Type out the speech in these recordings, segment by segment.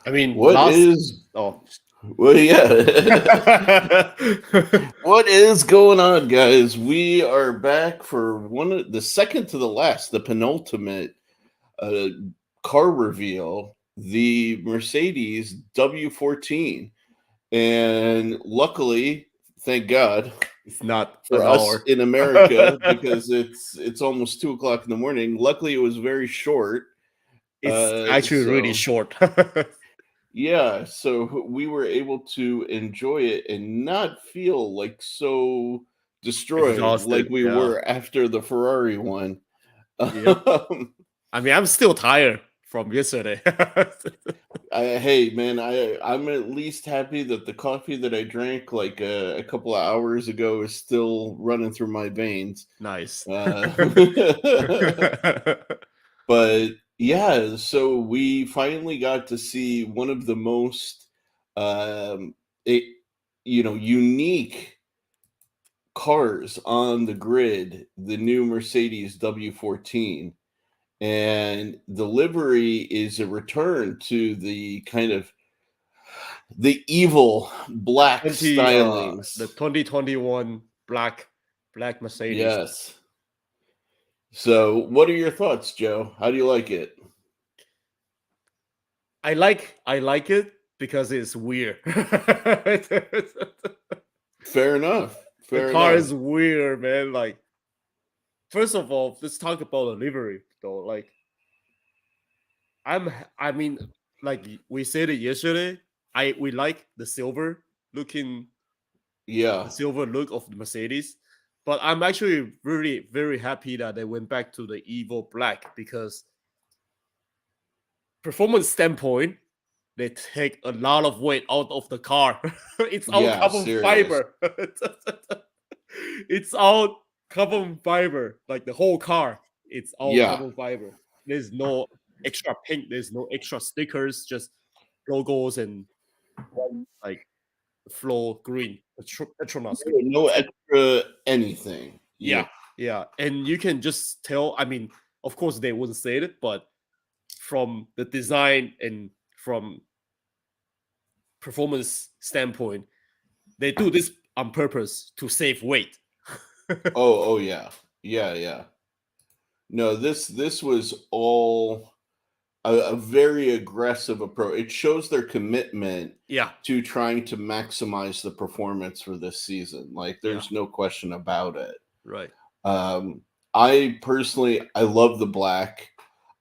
I mean, What is oh. well, yeah. What is going on, guys? We are back for the second to the last, the penultimate uh, car reveal, the Mercedes W14. And luckily, thank God It's not for an us hour. in America, because it's almost 2 o'clock in the morning. Luckily, it was very short. It's actually really So short. yeah, so we were able to enjoy it and not feel like so destroyed like Exhausted. we Yeah. were after the Ferrari one. Yep. I mean, I'm still tired from yesterday. Hey man, I'm at least happy that the coffee that I drank like a couple of hours ago is still running through my veins. Nice. Uh, but yeah, so we finally got to see one of the most um, it, unique cars on the grid, the new Mercedes W14. And the livery is a return to the kind of the evil black stylings. The 2021 black Mercedes. Yes. So, what are your thoughts, Joe? How do you like it? I like it because it's weird. Fair enough. The Fair car enough. is weird, man. Like, first of all, let's talk about the livery though. Like, I mean, like we said it yesterday. We like the Yeah. silver look of the Mercedes, but I'm actually really very happy that they went back to the evil black because performance standpoint, they take a lot of weight out of the car. It's all Yeah, carbon serious. fiber. It's all carbon fiber, like the whole car. It's all Yeah. carbon fiber. There's no extra paint. There's no extra stickers. Just logos and like flow green, Petronas green. No extra anything. Yeah. Yeah, yeah, and you can just tell. I mean, of course they wouldn't say it, but from the design and from performance standpoint, they do this on purpose to save weight. Oh yeah. Yeah, yeah. No, this was all a very aggressive approach. It shows their commitment Yeah, to trying to maximize the performance for this season. Like, yeah, there's no question about it. right. Um, I personally, I love the black.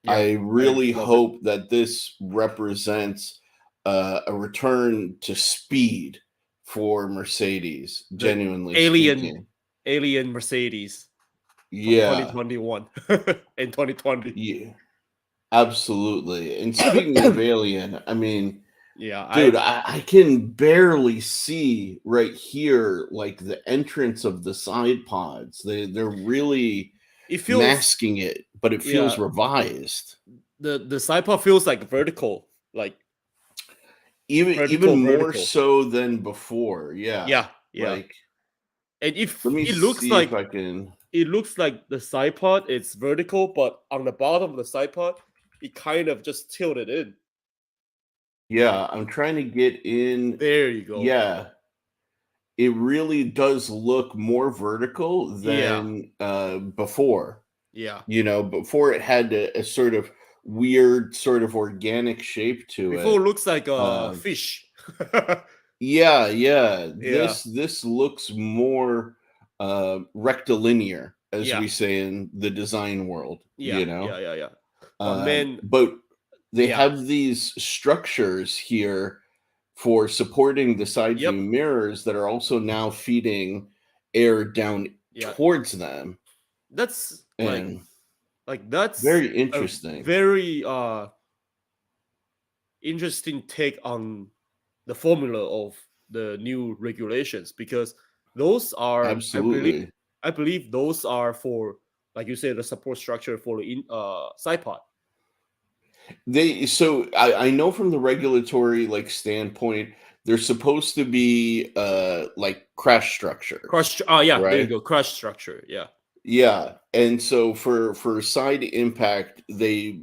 Yeah, I I really love it. hope that this represents a return to speed for Mercedes. The Genuinely alien speaking, alien Mercedes from yeah, 2021 and 2020. yeah, absolutely. And speaking of alien, I mean, Yeah, dude, I can barely see right here, like the entrance of the side pods. They're really it feels masking it, but it feels yeah, revised. the side part feels like vertical, like Even vertical more vertical. so than before. Yeah. Yeah, yeah. Like, And let if me see if I can. it looks like the side part it's vertical, but on the bottom of the side part, it kind of just tilted in. Yeah, I'm trying to get in. There you go. Yeah, it really does look more vertical Yeah, than before. yeah. Before it had a sort of weird, sort of organic shape to Before it. it looks like a Um, fish. yeah, yeah. Yeah, This looks more rectilinear, as yeah, we say in the design world. yeah, yeah, yeah, yeah. But man, But they yeah, have these structures here for supporting the side yep, view mirrors that are also now feeding air down yeah. towards them, That's and that's very a interesting. very interesting take on the formula of the new regulations because those are Absolutely. I believe those are for, like you said, the support structure for the side pod. I know from the regulatory like standpoint, they're supposed to be like crash structures, Crush. Oh yeah, there you right? go. Crush structure. Yeah. Yeah, and so for side impact, they're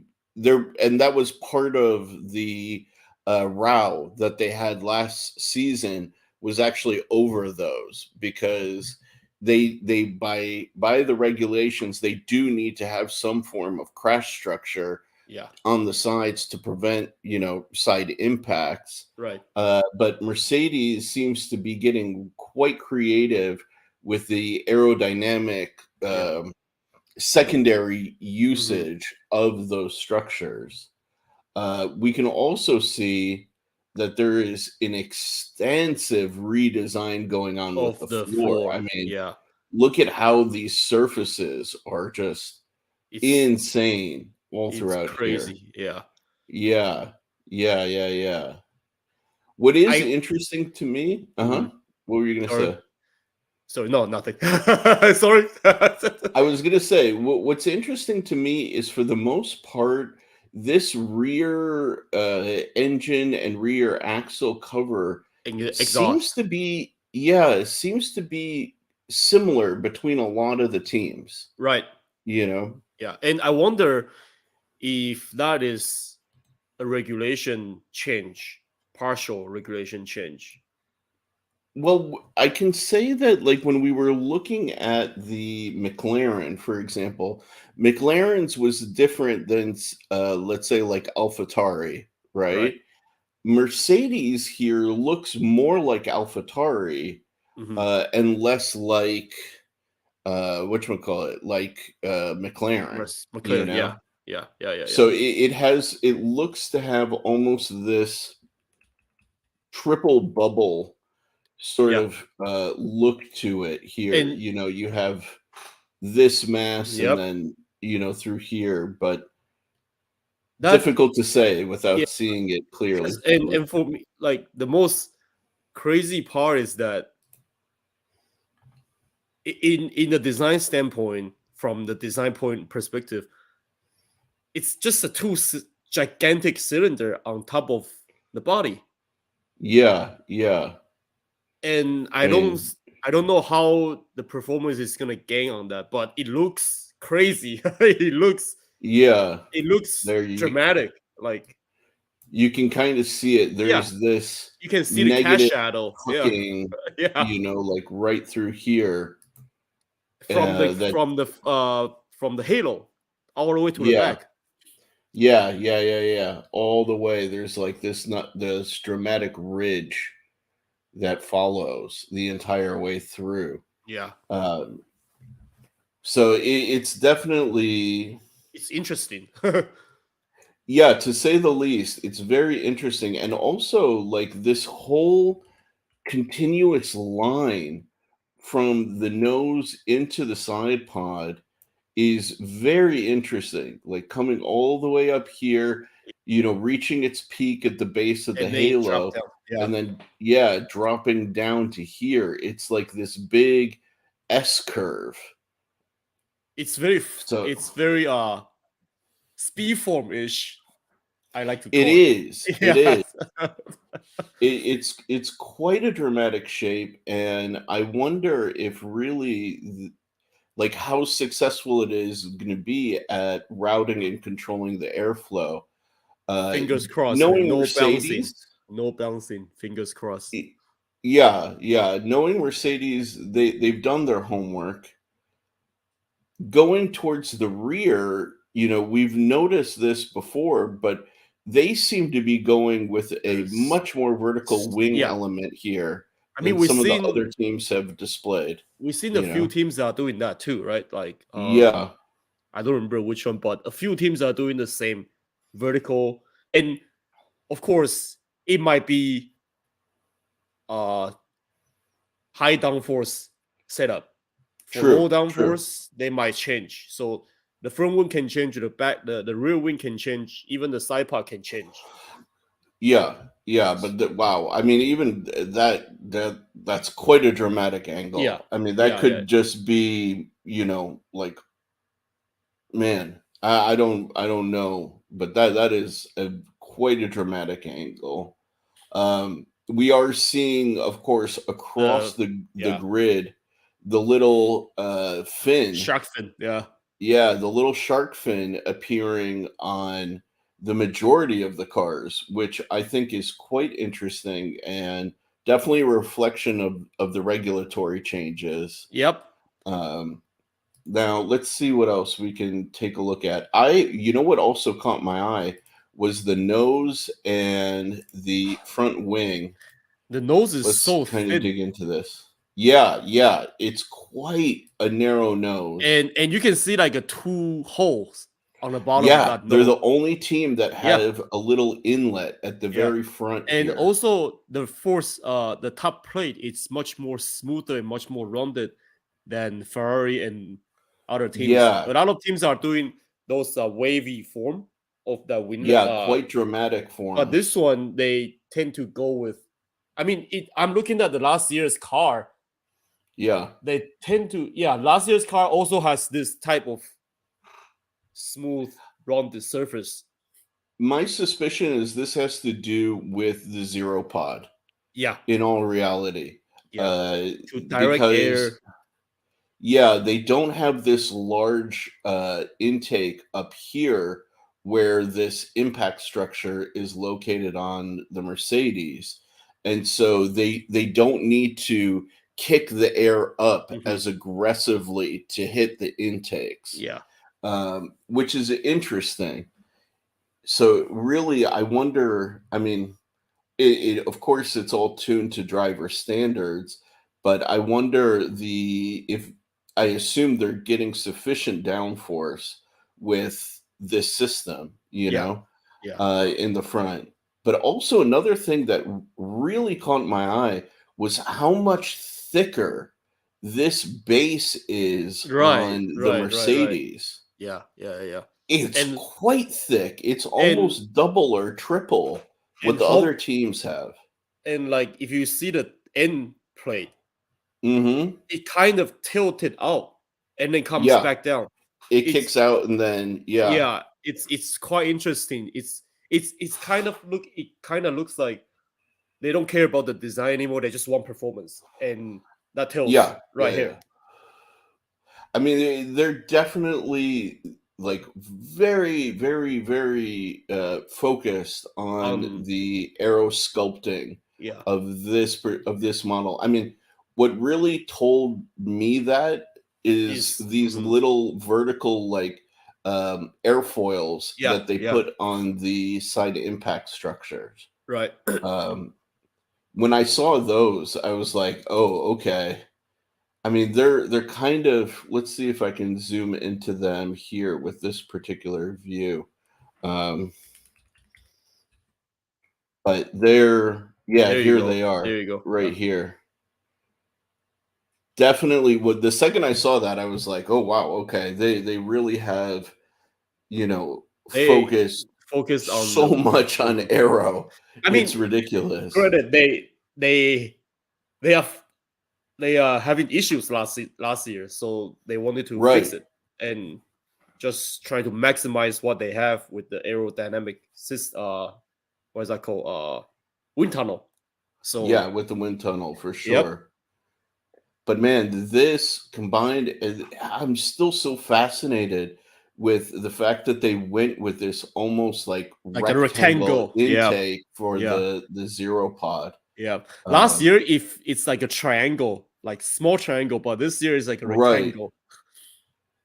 and that was part of the row that they had last season was actually over those, because they by the regulations they do need to have some form of crash structure Yeah. on the sides to prevent, side impacts. Right. But Mercedes seems to be getting quite creative with the aerodynamic Yeah. secondary Hmm. usage of those structures. We can also see that there is an extensive redesign going on with Of the the floor. I floor. mean, Yeah. look at how these surfaces are just It's insane all it's throughout here. crazy. Yeah. Yeah. Yeah, yeah, yeah. What is I interesting to me, mhm. what were you gonna Sorry. say? Sorry. No, nothing. Sorry. I was gonna say, what's interesting to me is, for the most part, this rear engine and rear axle cover seems Exhaust. to be, yeah, it seems to be similar between a lot of the teams. Right. You know, Yeah. And I wonder if that is a regulation change, partial regulation change. well, I can say that, like, when we were looking at the McLaren, for example, McLaren's was different than, let's say, like AlphaTauri, Right. right? Mercedes here looks more like AlphaTauri, Hmm. and less like whatchamacallit, like McLaren, you McLaren. Yeah. know? Yeah. Yeah. Yeah. Yeah. So it looks to have almost this triple bubble sort Yeah. of look to it here. And You know, you have this mass and yep. then, through here, but That difficult to say yeah. without seeing it Because clearly. and for me, like the most crazy part is that in the design standpoint, from the design point perspective, it's just a gigantic cylinder on top of the body, Yeah, yeah. and I mean, I don't know how the performance is gonna gain on that, but it looks crazy. yeah. It looks There dramatic. Like you can kind of see it. yeah, There's this you can see the cast negative shadow. Yeah, hooking, yeah, like right through here. from the That from the halo all the way to the Yeah, back. yeah, yeah, yeah, yeah. All the way. There's like this dramatic ridge that follows the entire way through. Yeah, Um, so it's definitely, it's interesting. yeah, to say the least, it's very interesting, and also like this whole continuous line from the nose into the side pod is very interesting. Like coming all the way up here, reaching its peak at the base of the And they drop halo, down. Yeah, and then, yeah, dropping down to here. It's like this big S curve. So it's very speed form ish. I like to it call it. is, it Yeah, is. It's quite a dramatic shape, and I wonder if really, like, how successful it is going to be at routing and controlling the airflow. Uh, fingers crossed, man. Knowing Mercedes, No bouncing. Fingers crossed. y- yeah, yeah, knowing Mercedes, they've done their homework. Going towards the rear, we've noticed this before, but they seem to be going with a There's much more vertical wing yeah. element here I mean, than some of the other teams have displayed. we've seen a You few know, teams that are doing that too, right? Like yeah, I don't remember which one, but a few teams are doing the same vertical. And of course, it might be uh high downforce setup. For low true, true. downforce, they might change. So the front wing can change, the rear wing can change, even the side part can change. Yeah, yeah, but wow, I mean, even that's quite a dramatic Yeah, angle. I mean, that yeah, yeah. could just be, like, man, I don't know, but that is a quite a dramatic angle. We are seeing, of course, across The the yeah, grid, the little fin, shark fin. Yeah, yeah, the little shark fin appearing on the majority of the cars, which I think is quite interesting and definitely a reflection of the regulatory changes. Yep. Now let's see what else we can take a look at. You know what also caught my eye was the nose and the front wing. The nose is Let's so kind of thin, dig into this. Yeah, it's quite a narrow nose. and you can see like a two holes on the bottom of Yeah, that they're nose. the only team that Yeah, have a little inlet at the yeah. very front And here. also the top plate is much more smoother and much more rounded than Ferrari and other teams. A Yeah, lot of teams are doing those wavy form of the window. yeah, quite dramatic But form. this one they tend to go with. I mean, I'm looking at the last year's car. Yeah. They tend to, yeah. Last year's car also has this type of smooth rounded surface. My suspicion is this has to do with the zero pod Yeah, in all reality. yeah. To direct Because air. yeah, they don't have this large intake up here where this impact structure is located on the Mercedes. And so they don't need to kick the air up Mhm. as aggressively to hit the intakes, Yeah, which is interesting. So really, I wonder. I mean, of course it's all tuned to driver standards, but I wonder if I assume they're getting sufficient downforce with this system, yeah, yeah. in the front. But also another thing that really caught my eye was how much thicker this base is Right, on the right, right, right. Mercedes. Yeah, yeah, yeah. It's And quite thick. It's and almost double or triple what and the other how teams have. and like if you see the end plate, Mhm. it kind of tilted out and then comes Yeah, back down. it It's kicks out and then yeah. yeah, it's quite interesting. It's kind of look it kind of looks like they don't care about the design anymore. They just want performance, and that tells Yeah, yeah, right yeah. here. I mean, they're definitely like very, very, very focused on Um, the aero sculpting yeah, of this model. I mean, what really told me that is is these little vertical like airfoils yeah, that they yeah, put on the side impact structures. right. Um, when I saw those, I was like, "Oh, okay." I mean, they're kind of let's see if I can zoom into them here with this particular view. Um, but yeah, There you here go. they There are you go. right Yeah. here. Definitely would the second I saw that, I was like, "Oh wow, okay. They really have, They focused focused on so the much on performance. aero. I It's mean, ridiculous." granted, they they are they are having issues last year, so they wanted to fix Right. it and just try to maximize what they have with the aerodynamic system. What is that called? Wind tunnel. Yeah, So with the wind tunnel for yep, sure. But man, this combined, I'm still so fascinated with the fact that they went with this almost like like a rectangle rectangle. Yeah, intake for yeah, the zero pod. yeah. Last Um, year, if it's like a triangle, like small triangle, but this year is like a right. rectangle.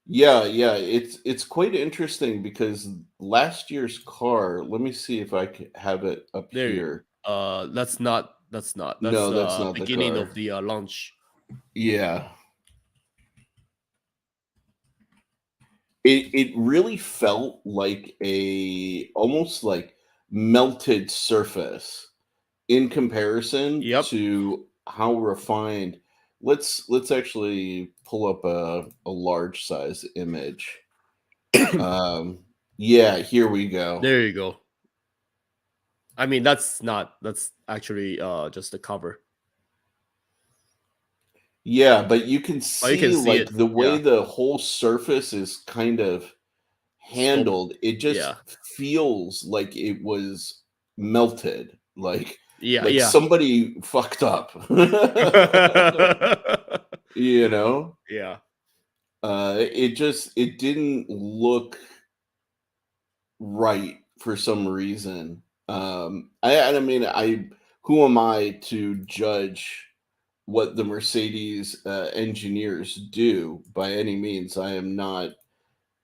Yeah. It's quite interesting because last year's car, let me see if I can have it up There. here. That's not. That's not. That's No, that's the not the beginning of car. the launch. Yeah. It really felt like a almost like melted surface in comparison Yep. to how refined. Let's actually pull up a large size image. Yeah, here we go. There you go. I mean, that's not. That's actually just the cover, Yeah, but you can but you can see see like it. the way Yeah, the whole surface is kind of sculpt. handled, it Yeah, just feels like it was melted. yeah, Like yeah. somebody fucked up. You know? Yeah. It didn't look right for some reason. I mean, who am I to judge what the Mercedes engineers do by any means? I am not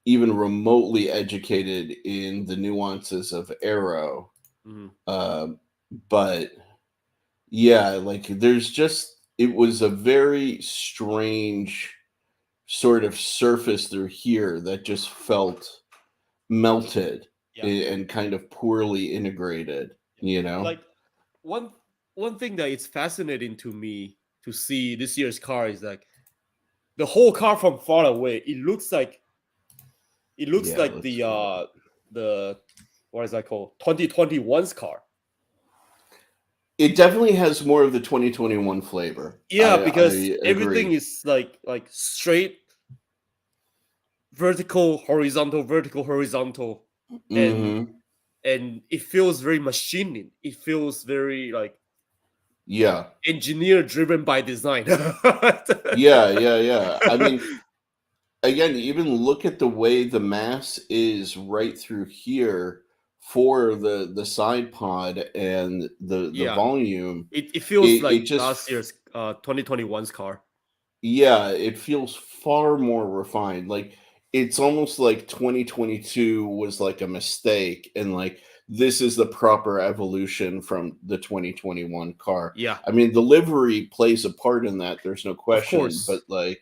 even remotely educated in the nuances of aero. Mhm. But yeah, like there's just it was a very strange sort of surface through here that just felt melted Yeah. and kind of poorly integrated, Yeah. you know? Like one one thing that is fascinating to me to see this year's car is like the whole car from far away. It looks Yeah, like let's go. the what is that called? 2021's car. It definitely has more of the 2021 flavor. Yeah, I because everything agree. is like straight vertical horizontal, and Mhm. it feels very machining. It feels very like Yeah. engineer driven by design. Yeah, yeah, yeah. I mean, again, even look at the way the mass is right through here for the side pod and the Yeah, volume. it feels It like just last year's 2021's car. yeah, it feels far more refined. Like it's almost like 2022 was like a mistake and like this is the proper evolution from the 2021 car. Yeah, I mean, the livery plays a part in that, there's no of question, but course. like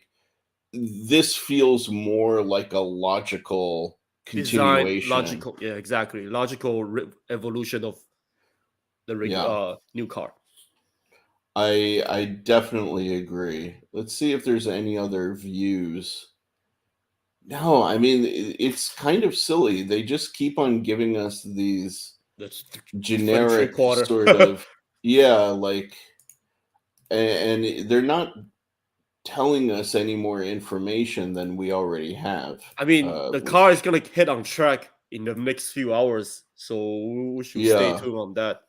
this feels more like a logical Design continuation. logical. Yeah, exactly. Logical evolution of the Yeah. new car. I definitely agree. Let's see if there's any other views. No, I mean, it's kind of silly. They just keep on giving us these That's front three generic quarter. sort of yeah, like and they're not telling us any more information than we already have. I mean, the car is Which gonna hit on track in the next few hours, so we should stay yeah, tuned on that.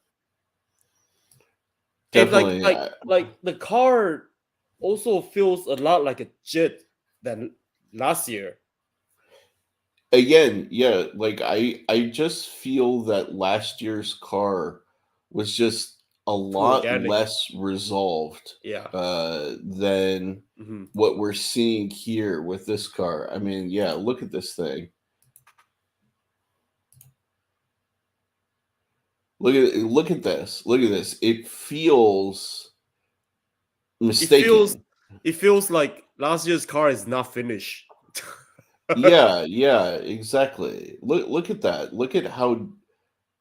And definitely. like the car also feels a lot like a Jet than last year. Again, yeah, like I just feel that last year's car was just a Too lot organic. less resolved Yeah. than Hmm. what we're seeing here with this car. I mean, yeah, look at this thing. Look at this. Look at this. It feels It feels mistaken. it feels like last year's car is not finished. Yeah, yeah, exactly. Look at that. Look at how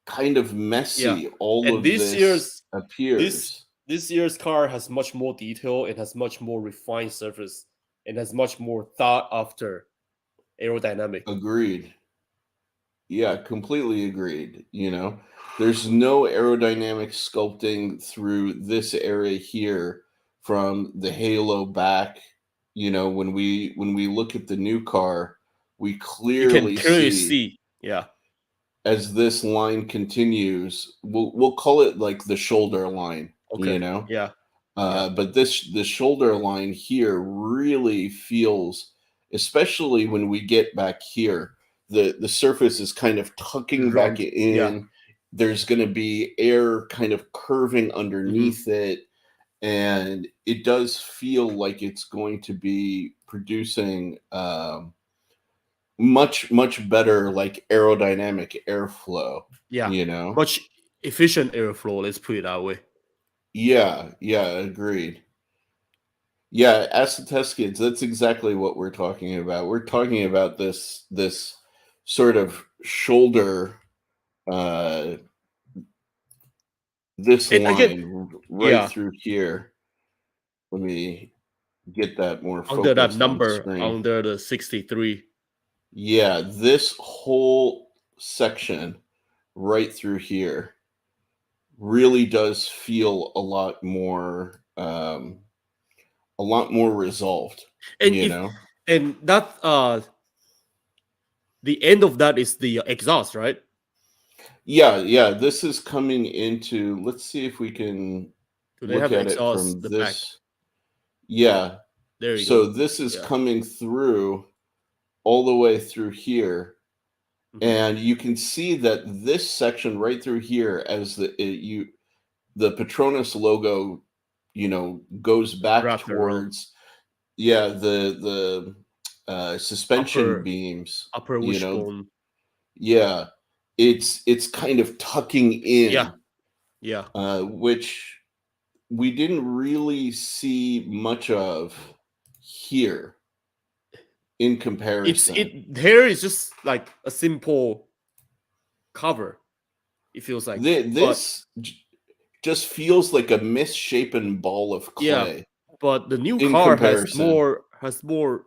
kind of Yeah. messy all And of this this appears. this year's car has much more detail, it has much more refined surface, and has much more thought after aerodynamic. Agreed. Yeah, completely agreed. You know, there's no aerodynamic sculpting through this area here from the halo back. You know, when we look at the new car, we You can clearly clearly see see. Yeah. as this line continues, we'll call it like the shoulder line, you Okay. know. Yeah. Yeah. But the shoulder line here really feels, especially when we get back here, the surface is kind of tucking back Round. Yeah. in. There's going to be air kind of curving Hmm. underneath it, and it does feel like it's going to be producing much better like aerodynamic airflow. Yeah. You know? Much efficient airflow, let's put it that way. Yeah, yeah, agreed. Yeah, ask the test kids. That's exactly what we're talking about. We're talking about this sort of shoulder, uh, this And again, line right yeah, through here. Let me get that more under that focused on number, screen. under the 63. Yeah, this whole section right through here really does feel a lot more resolved. And You if know? and that the end of that is the exhaust, right? Yeah, yeah, this is coming into let's see if we can Do they look have the at it exhaust from the back? this. Yeah. There you So go. this is Yeah. coming through all the way through here And you can see that this section right through here, as the Petronas logo, goes back Wrapped around towards, the suspension upper beams, wish bone. yeah, it's kind of tucking Yeah, in, yeah. which we didn't really see much of here in comparison. Here is just like a simple cover. It feels like, but This just feels like a misshapen ball of yeah, clay but the new in car comparison. has more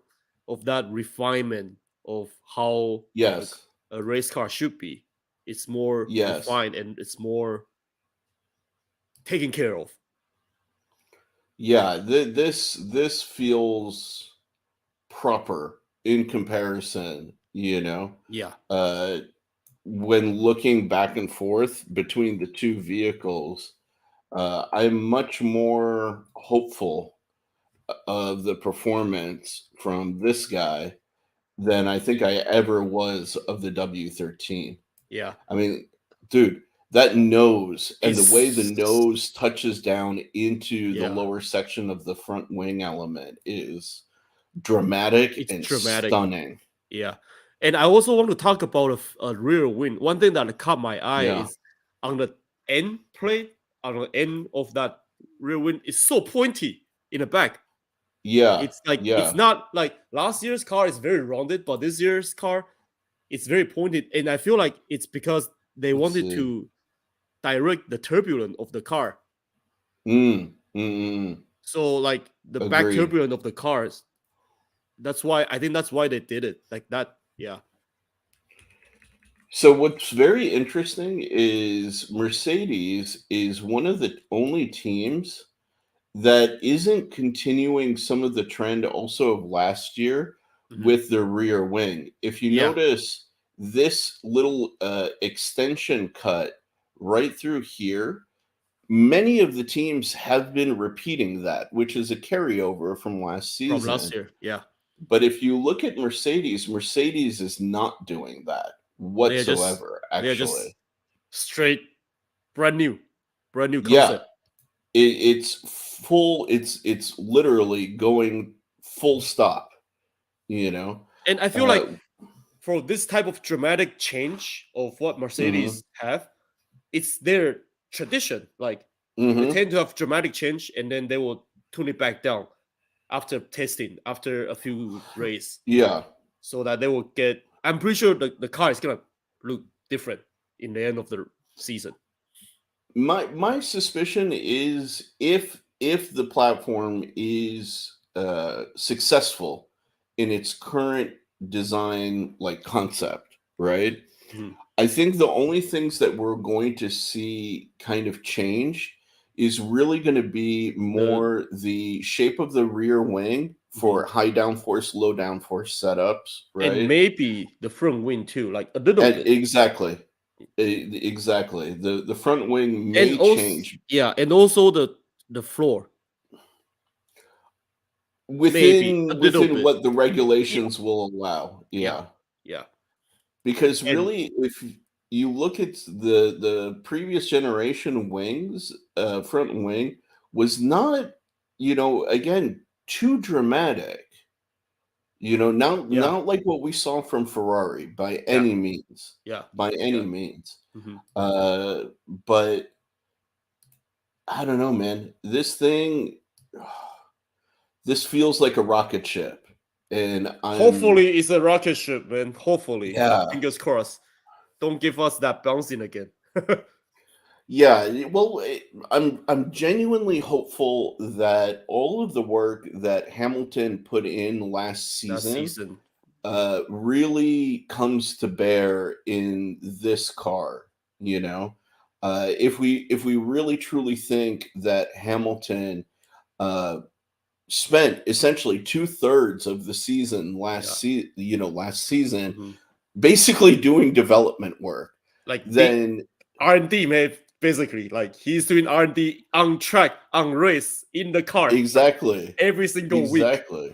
of that refinement of how Yes, a race car should be. It's more yes, refined and it's more taken care of. yeah. This feels proper in comparison. Yeah, Uh, when looking back and forth between the two vehicles, I'm much more hopeful of the performance from this guy than I think I ever was of the W13. yeah. I mean, dude, that nose and the way the It's nose touches down into the yeah, lower section of the front wing element is dramatic it's and dramatic. stunning. Yeah, and I also want to talk about a rear wing. One thing that caught my eye Yeah. is on the end plate, on the end of that rear wing, is so pointy in the back. Yeah. It's like it's Yeah. not like last year's car is very rounded, but this year's car it's very pointed, and I feel like it's because they Let's wanted see. to direct the turbulence of the car. Mm, mm, So like the back agreed. turbulence of the cars. That's why I think that's why they did it like that. Yeah. So what's very interesting is Mercedes is one of the only teams that isn't continuing some of the trend also of last year Mhm. with their rear wing. If you Yeah. notice this little extension cut right through here, many of the teams have been repeating that, which is a carryover from last From last season. year. Yeah. But if you look at Mercedes, Mercedes is not doing that They are just whatsoever, they are just actually. straight brand new. Brand new Yeah, concept. it's full, it's literally going full stop, you know? And I feel Uh, like for this type of dramatic change of what mhm, Mercedes have, it's their tradition. Like they mhm. tend to have dramatic change and then they will tune it back down after testing, after a few races, Yeah. so that they will get. I'm pretty sure the car is gonna look different in the end of the season. My suspicion is if the platform is successful in its current design like concept, right? Mhm. I think the only things that we're going to see kind of change is really going to be The more the shape of the rear wing mhm. for high downforce, low downforce setups, And right? maybe the front wing too, like a little And bit. exactly, exactly. The front wing And may also, change yeah, and also the floor, maybe a little within bit. what the Yeah, regulations will allow. yeah, Yeah. yeah. Because And really, if you look at the previous generation wings, front wing was not, again, too dramatic. yeah, Not like what we saw from Ferrari by yeah, any means, yeah, by any yeah. means. Mhm. Uh, but I don't know, man. This thing, this feels like a rocket ship, and Hopefully, it's a rocket ship, man. Hopefully, like yeah. fingers crossed. Don't give us that bouncing again. Yeah, well, I'm genuinely hopeful that all of the work that Hamilton put in last That season season, really comes to bear in this car. If we really truly think that Hamilton uh, spent essentially 2/3 of the season yeah. last season Mhm. basically doing development work, Like big then R&D, man. Basically, like he's doing R&D on track, on race, in the car, exactly. every single week. Exactly.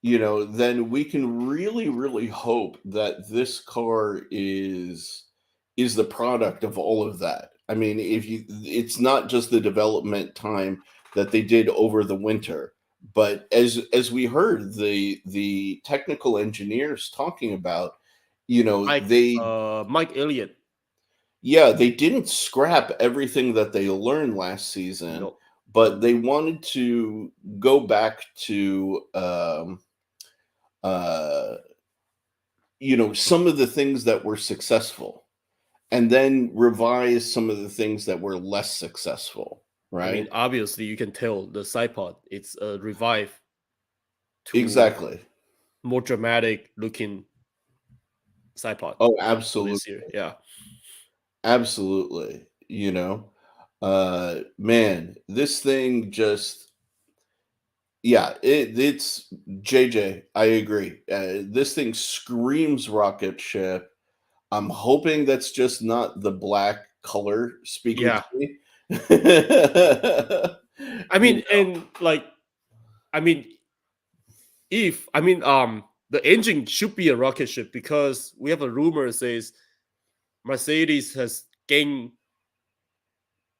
then we can really, really hope that this car is the product of all of that. I mean, it's not just the development time that they did over the winter, but as we heard the technical engineers talking about, Mike they Mike Elliott. yeah, they didn't scrap everything that they learned last season, No. but they wanted to go back to uh some of the things that were successful and then revise some of the things that were less successful, I mean, right? obviously, you can tell the side pod. It's a revive to Exactly. more dramatic looking side pod Oh, for absolutely. this year. Yeah, Absolutely. Man, this thing just yeah, it's JJ. I agree. This thing screams rocket ship. I'm hoping that's just not the black color speaking to yeah. me. I You mean, and like, I mean, if I mean, the engine should be a rocket ship because we have a rumor says Mercedes has gained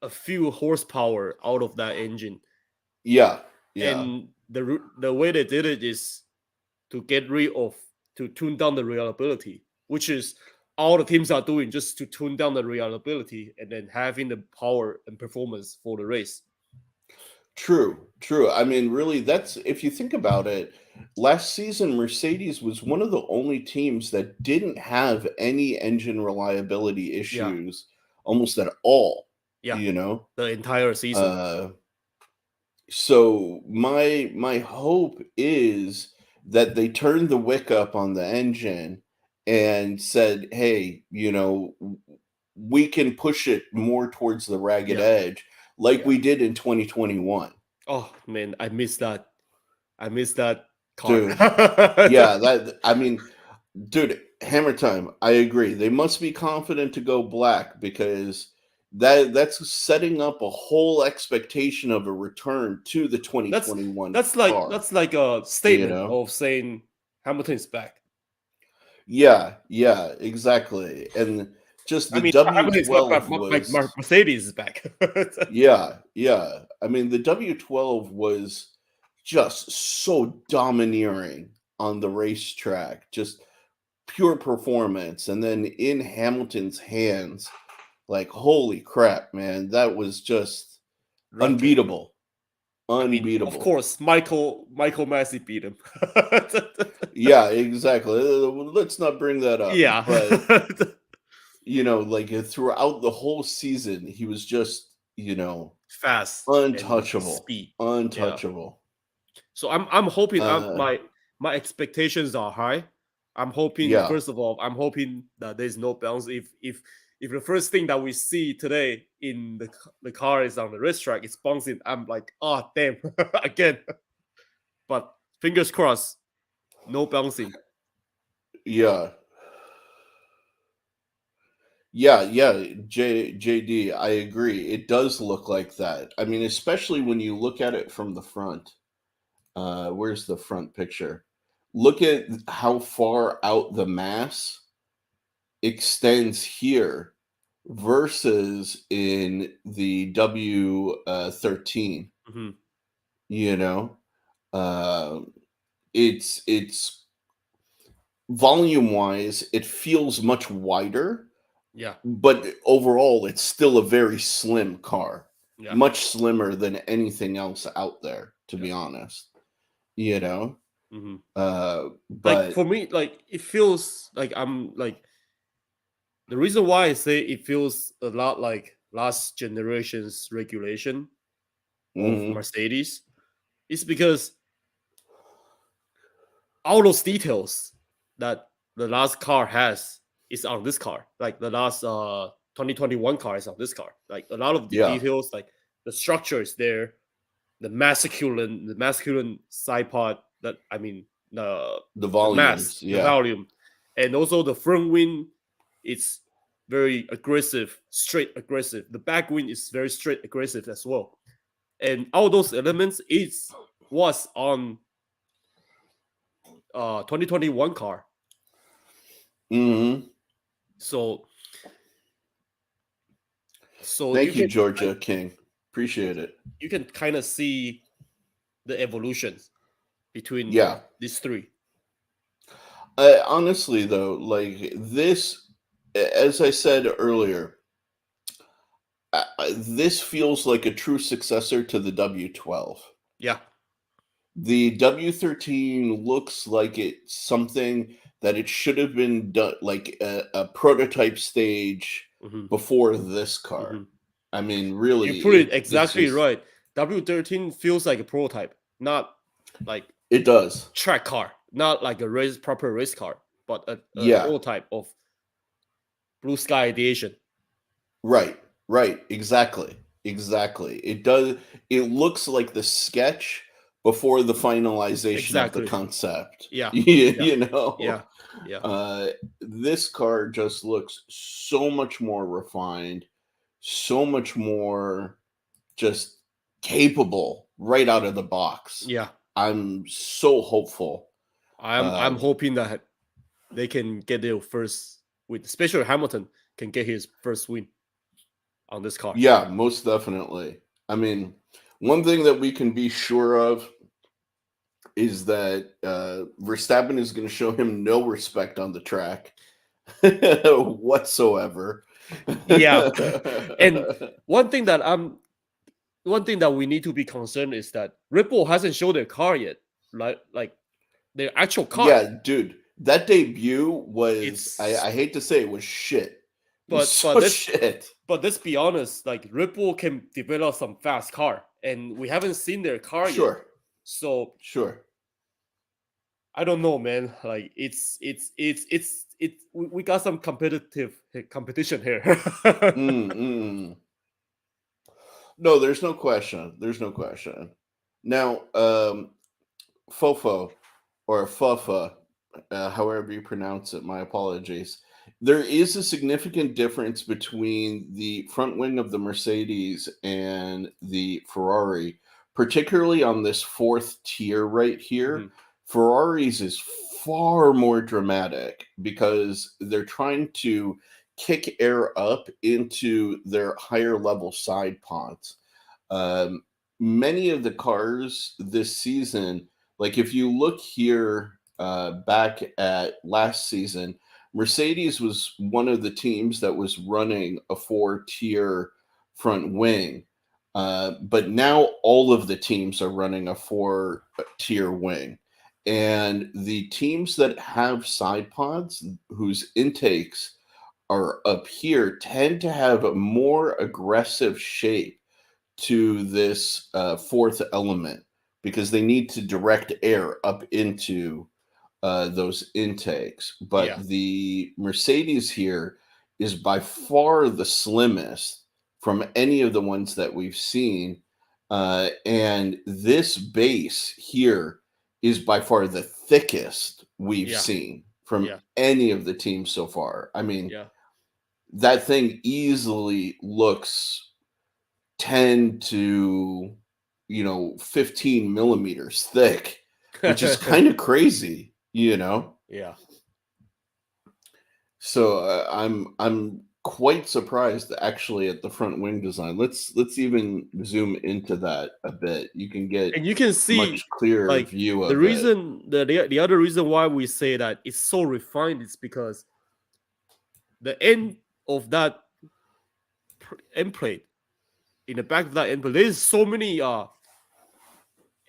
a few horsepower out of that engine, yeah, yeah. and the way they did it is to get rid of to tune down the reliability, which is all the teams are doing just to tune down the reliability and then having the power and performance for the race. True, true. I mean, really, that's if you think about it, last season Mercedes was one of the only teams that didn't have any engine reliability Yeah, issues almost at all, yeah, you know? the entire season. Uh so my hope is that they turned the wick up on the engine and said, "Hey, we can push it more towards the ragged Yeah, edge like yeah. we did in 2021." Oh man, I miss that. I miss that car. Dude, yeah, that I mean, dude, Hammer Time, I agree. They must be confident to go black because that's setting up a whole expectation of a return to the that's 2021 that's like car, that's like a you statement know? of saying Hamilton is back. Yeah, yeah, exactly. And just I the mean, Hamilton is back, W12 but like was Mercedes is back. yeah, yeah. I mean, the W12 was just so domineering on the racetrack. Just pure performance, and then in Hamilton's hands, like holy crap, man, that was just Rocket. unbeatable, I mean, of unbeatable. course, Michael Massey beat him. Yeah, exactly. Let's not bring that up, Yeah, but like throughout the whole season, he was just fast and untouchable, speed. Yeah. untouchable. So I'm hoping Uh, my expectations are high. I'm hoping yeah, first of all, I'm hoping that there's no bounce. If the first thing that we see today in the car is on the racetrack, it's bouncing. I'm like, oh damn, again. But fingers crossed, no bouncing. yeah, yeah. JD, I agree. It does look like that. I mean, especially when you look at it from the front. Where's the front picture? Look at how far out the mass extends here versus in the W 13. Hmm. You know, uh, it's volume wise, it feels much wider, Yeah, but overall, it's still a very slim car, yeah, much slimmer than anything else out there, to yeah. be honest. You know, Hmm. Like but for me, like it feels like I'm like the reason why I say it feels a lot like last generation's regulation of mhm, Mercedes is because all those details that the last car has is on this car. Like the last 2021 car is on this car. Like a lot of the yeah, details, like the structure is there, the masculine side pod that I mean the the mass, volumes, the yeah. volume, and also the front wing is very aggressive, straight aggressive. The back wing is very straight aggressive as well. And all those elements is was on 2021 car. Mm-hmm. So Thank you, Georgia King. Appreciate it. You can kind of see the evolutions between Yeah. these three. Honestly, though, like this, as I said earlier, this feels like a true successor to the W12. Yeah. The W13 looks like it's something that it should have been done, like a prototype stage Mm-hmm. before this car. Mm-hmm. I mean, really, You put it it's exactly just, right. W13 feels like a prototype, not like it does. track car, not like a proper race car, but a Yeah, prototype of Blue Sky Aviation. right, exactly. It does. It looks like the sketch before the finalization of the Exactly. concept. Yeah. you, Yeah. you know, Yeah. Yeah. this car just looks so much more refined, so much more just capable right out of the box. Yeah. I'm so hopeful. I'm hoping that they can get their first win, especially Hamilton can get his first win on this car. Yeah, most definitely. I mean, one thing that we can be sure of is that Verstappen is going to show him no respect on the track whatsoever. Yeah. And one thing that we need to be concerned is that Red Bull hasn't showed their car yet, right? Like their actual car. Yeah, dude, that debut was, I It's hate to say, it was shit. It was but so shit. But let's be honest, like Red Bull can develop some fast car, and we haven't seen their car yet. Sure, So sure. I don't know, man. Like we got some competition here. No, there's no question. There's no question. Now, Fofo or Fufa, however you pronounce it, my apologies. There is a significant difference between the front wing of the Mercedes and the Ferrari, particularly on this fourth tier right here. Mhm. Ferraris is far more dramatic because they're trying to kick air up into their higher level side pods. Um, Many of the cars this season, like if you look here back at last season, Mercedes was one of the teams that was running a 4-tier front wing. But now all of the teams are running a 4-tier wing. And the teams that have side pods, whose intakes are up here, tend to have a more aggressive shape to this fourth element because they need to direct air up into those intakes. But Yeah. the Mercedes here is by far the slimmest from any of the ones that we've seen. And this base here is by far the thickest we've Yeah. seen from Yeah. any of the teams so far. I mean, Yeah. that thing easily looks 10 to 15 millimeters thick, which is kind of crazy. Yeah. So I'm quite surprised actually at the front wing design. Let's even zoom into that a bit. You can get And you can see much clearer like view the of it. reason the other reason why we say that it's so refined is because the end of that end plate, in the back of that end plate, there's so many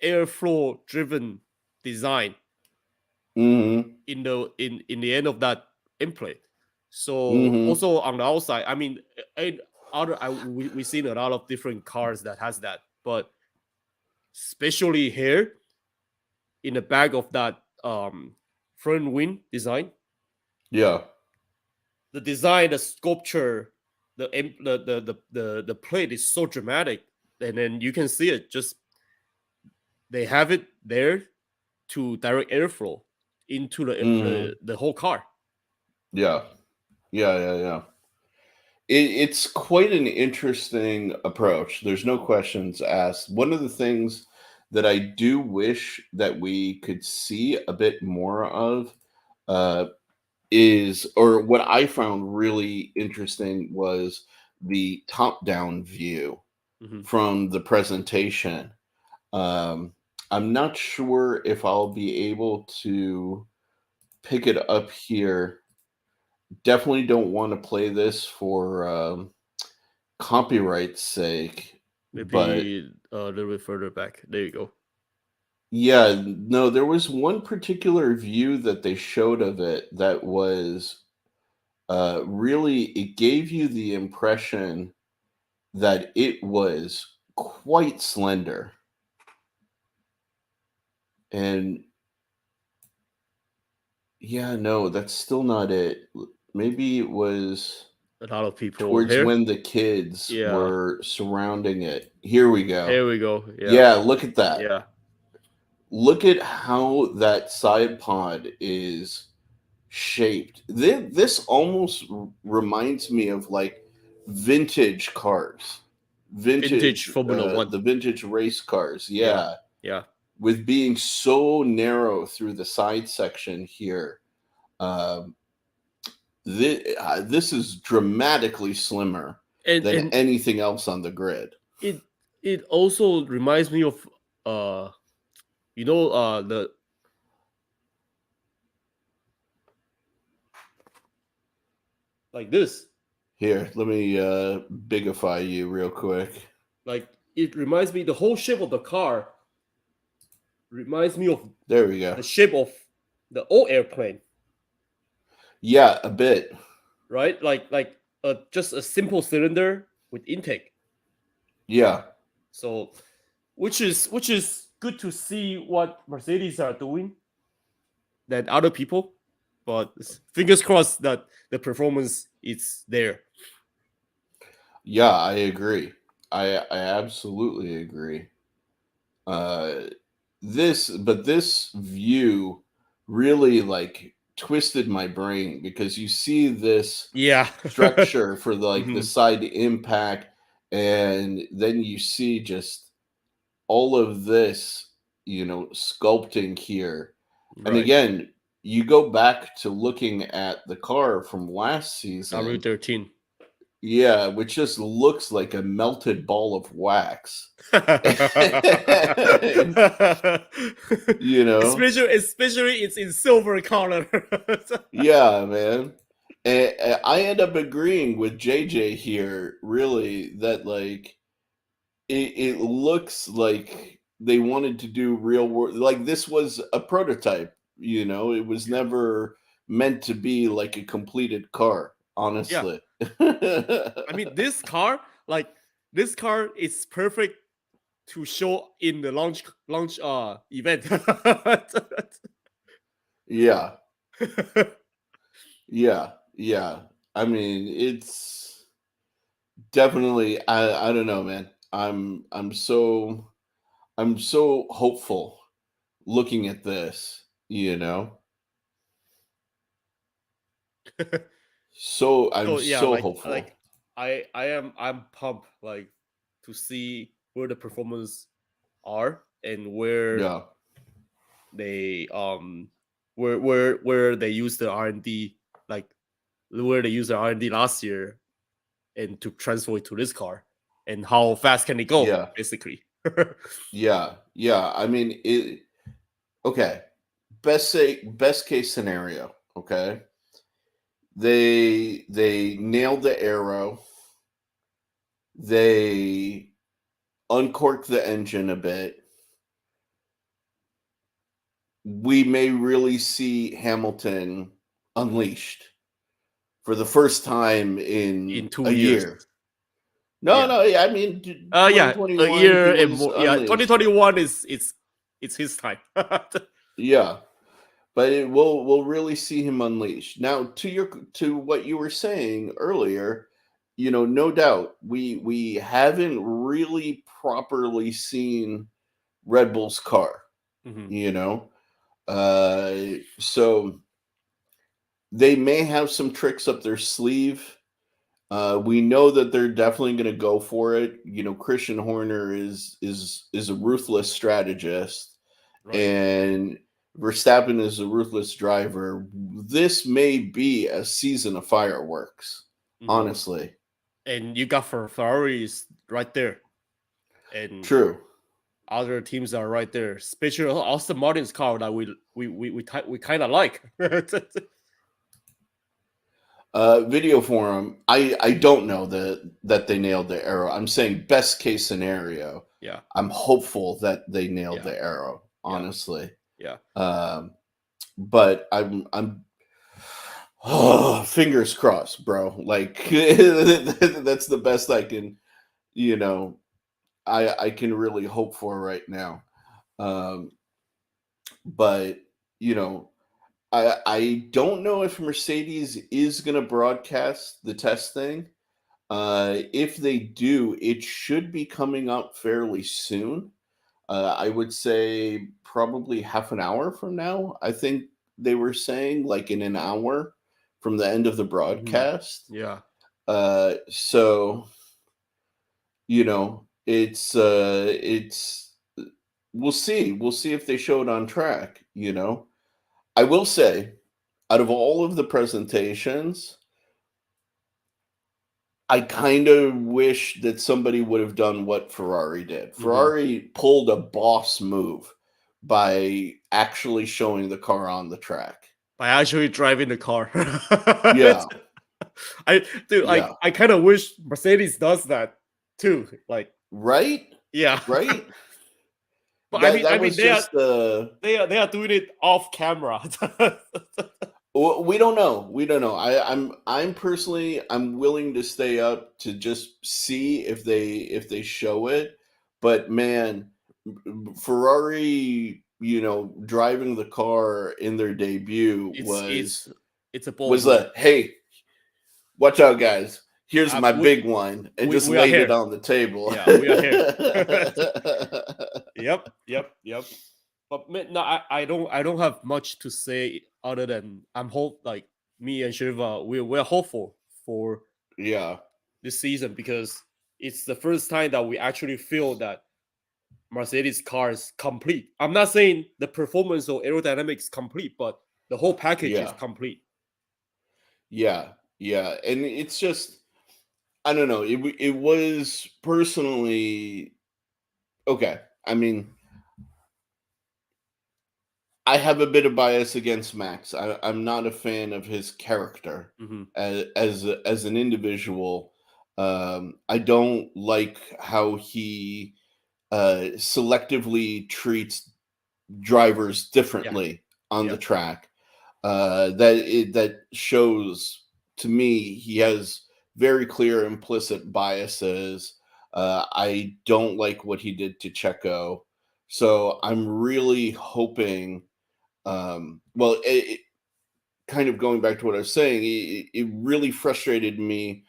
airflow driven design Mm-hmm. in the end of that end plate. So Mm-hmm. also on the outside, I mean, we've seen a lot of different cars that has that, but especially here in the back of that front wing design, Yeah. the design, the sculpture, the plate is so dramatic, and then you can see it. Just they have it there to direct airflow into the whole car. Yeah. It's quite an interesting approach. There's no questions asked. One of the things that I do wish that we could see a bit more of uh, is, or what I found really interesting was the top down view Hmm. from the presentation. Um, I'm not sure if I'll be able to pick it up here. Definitely don't want to play this for copyright's sake, but Maybe a little bit further back. There you go. yeah, no, there was one particular view that they showed of it that was really, it gave you the impression that it was quite slender. And yeah, no, that's still not it. Maybe it was A lot of people towards here. when the kids Yeah. were surrounding it. Here we go. Here we go. Yeah. Yeah, look at that. Yeah. Look at how that side pod is shaped. This almost reminds me of like vintage cars, Vintage Formula One. the vintage race cars. Yeah. Yeah, Yeah. with being so narrow through the side section here. Um, this is dramatically slimmer than And anything else on the grid. it it also reminds me of uh the like this. Here, let me bigify you real quick. Like it reminds me the whole shape of the car reminds me of There we go. the shape of the old airplane, Yeah, a bit. right? Like just a simple cylinder with intake. Yeah. So which is good to see what Mercedes are doing than other people. But fingers crossed that the performance is there. Yeah, I agree. I absolutely agree. Uh this view really like twisted my brain because you see this Yeah. structure for like the Mhm. side impact, and then you see just all of this, sculpting here. And Right. again, you go back to looking at the car from last season. W13. Yeah, which just looks like a melted ball of wax. you know? especially it's in silver color. Yeah, man. And I end up agreeing with JJ here, really, that like it looks like they wanted to do real world. Like this was a prototype, it was Yeah. never meant to be like a completed car, Yeah. honestly. I mean this car is perfect to show in the launch event. Yeah, yeah, yeah. I mean, it's definitely, I don't know, man. I'm so hopeful looking at this. So I'm So yeah, so like hopeful. I'm pumped like to see where the performance are and where Yeah. they where they use the R&D, like where they use the R&D last year and to transfer it to this car, and how fast can it go Yeah. basically. Yeah. Yeah. I mean, okay. Best case scenario, okay? They nailed the arrow. They uncorked the engine a bit. We may really see Hamilton unleashed for the first time In in a 2 years. year. No, Yeah. no, yeah, I mean Yeah, a 2021 he year and was more. Yeah, unleashed. 2021 is it's his time. Yeah. But we'll really see him unleashed. Now, to what you were saying earlier, no doubt we haven't really properly seen Red Bull's car. Mhm. You know, so they may have some tricks up their sleeve. We know that they're definitely going to go for it. Christian Horner is a ruthless strategist, Right. and Verstappen is a ruthless driver. This may be a season of fireworks, Hmm. honestly. And you got for Ferraris right there, and True. other teams are right there. Especially Austin Martin's car that we kind of like. Video forum. I don't know that they nailed the arrow. I'm saying best case scenario. Yeah. I'm hopeful that they nailed Yeah. the arrow. Yeah. Honestly, Yeah. but I'm fingers crossed, bro. Like that's the best I can. I can really hope for right now. Um, but you know, I don't know if Mercedes is going to broadcast the test thing. If they do, it should be coming up fairly soon. I would say probably half an hour from now. I think they were saying like in an hour from the end of the Hmm. broadcast. Yeah. So it's we'll see. We'll see if they show it on track. I will say, out of all of the presentations, I kind of wish that somebody would have done what Ferrari did. Hmm. Ferrari pulled a boss move by actually showing the car on the track. By actually driving the car. Yeah, Dude, yeah. I kind of wish Mercedes does that too. Like, Right? yeah. Right? But That I mean, was just the they are doing it off camera. we don't know. We don't know. I'm personally I'm willing to stay up to just see if they show it. But man, Ferrari, driving the car in their debut it's was a bold was move. a hey, watch out, guys. Here's my We big one, and just we are laid it here. on the table. Yeah, we are here. Yep, yep, yep. But man, no, I don't have much to say other than like me and Shiva, we're hopeful for Yeah, this season because it's the first time that we actually feel that Mercedes car is complete. I'm not saying the performance or aerodynamics is complete, but the whole package is yeah, complete. yeah, yeah. And it's just I don't know. It was personally okay. I mean, I have a bit of bias against Max. I'm not a fan of his character Hmm. as an individual. I don't like how he selectively treats drivers Yeah, differently on the yeah, track. That shows to me he has very clear implicit biases. I don't like what he did to Checo, so I'm really hoping. Well, kind of going back to what I was saying, it really frustrated me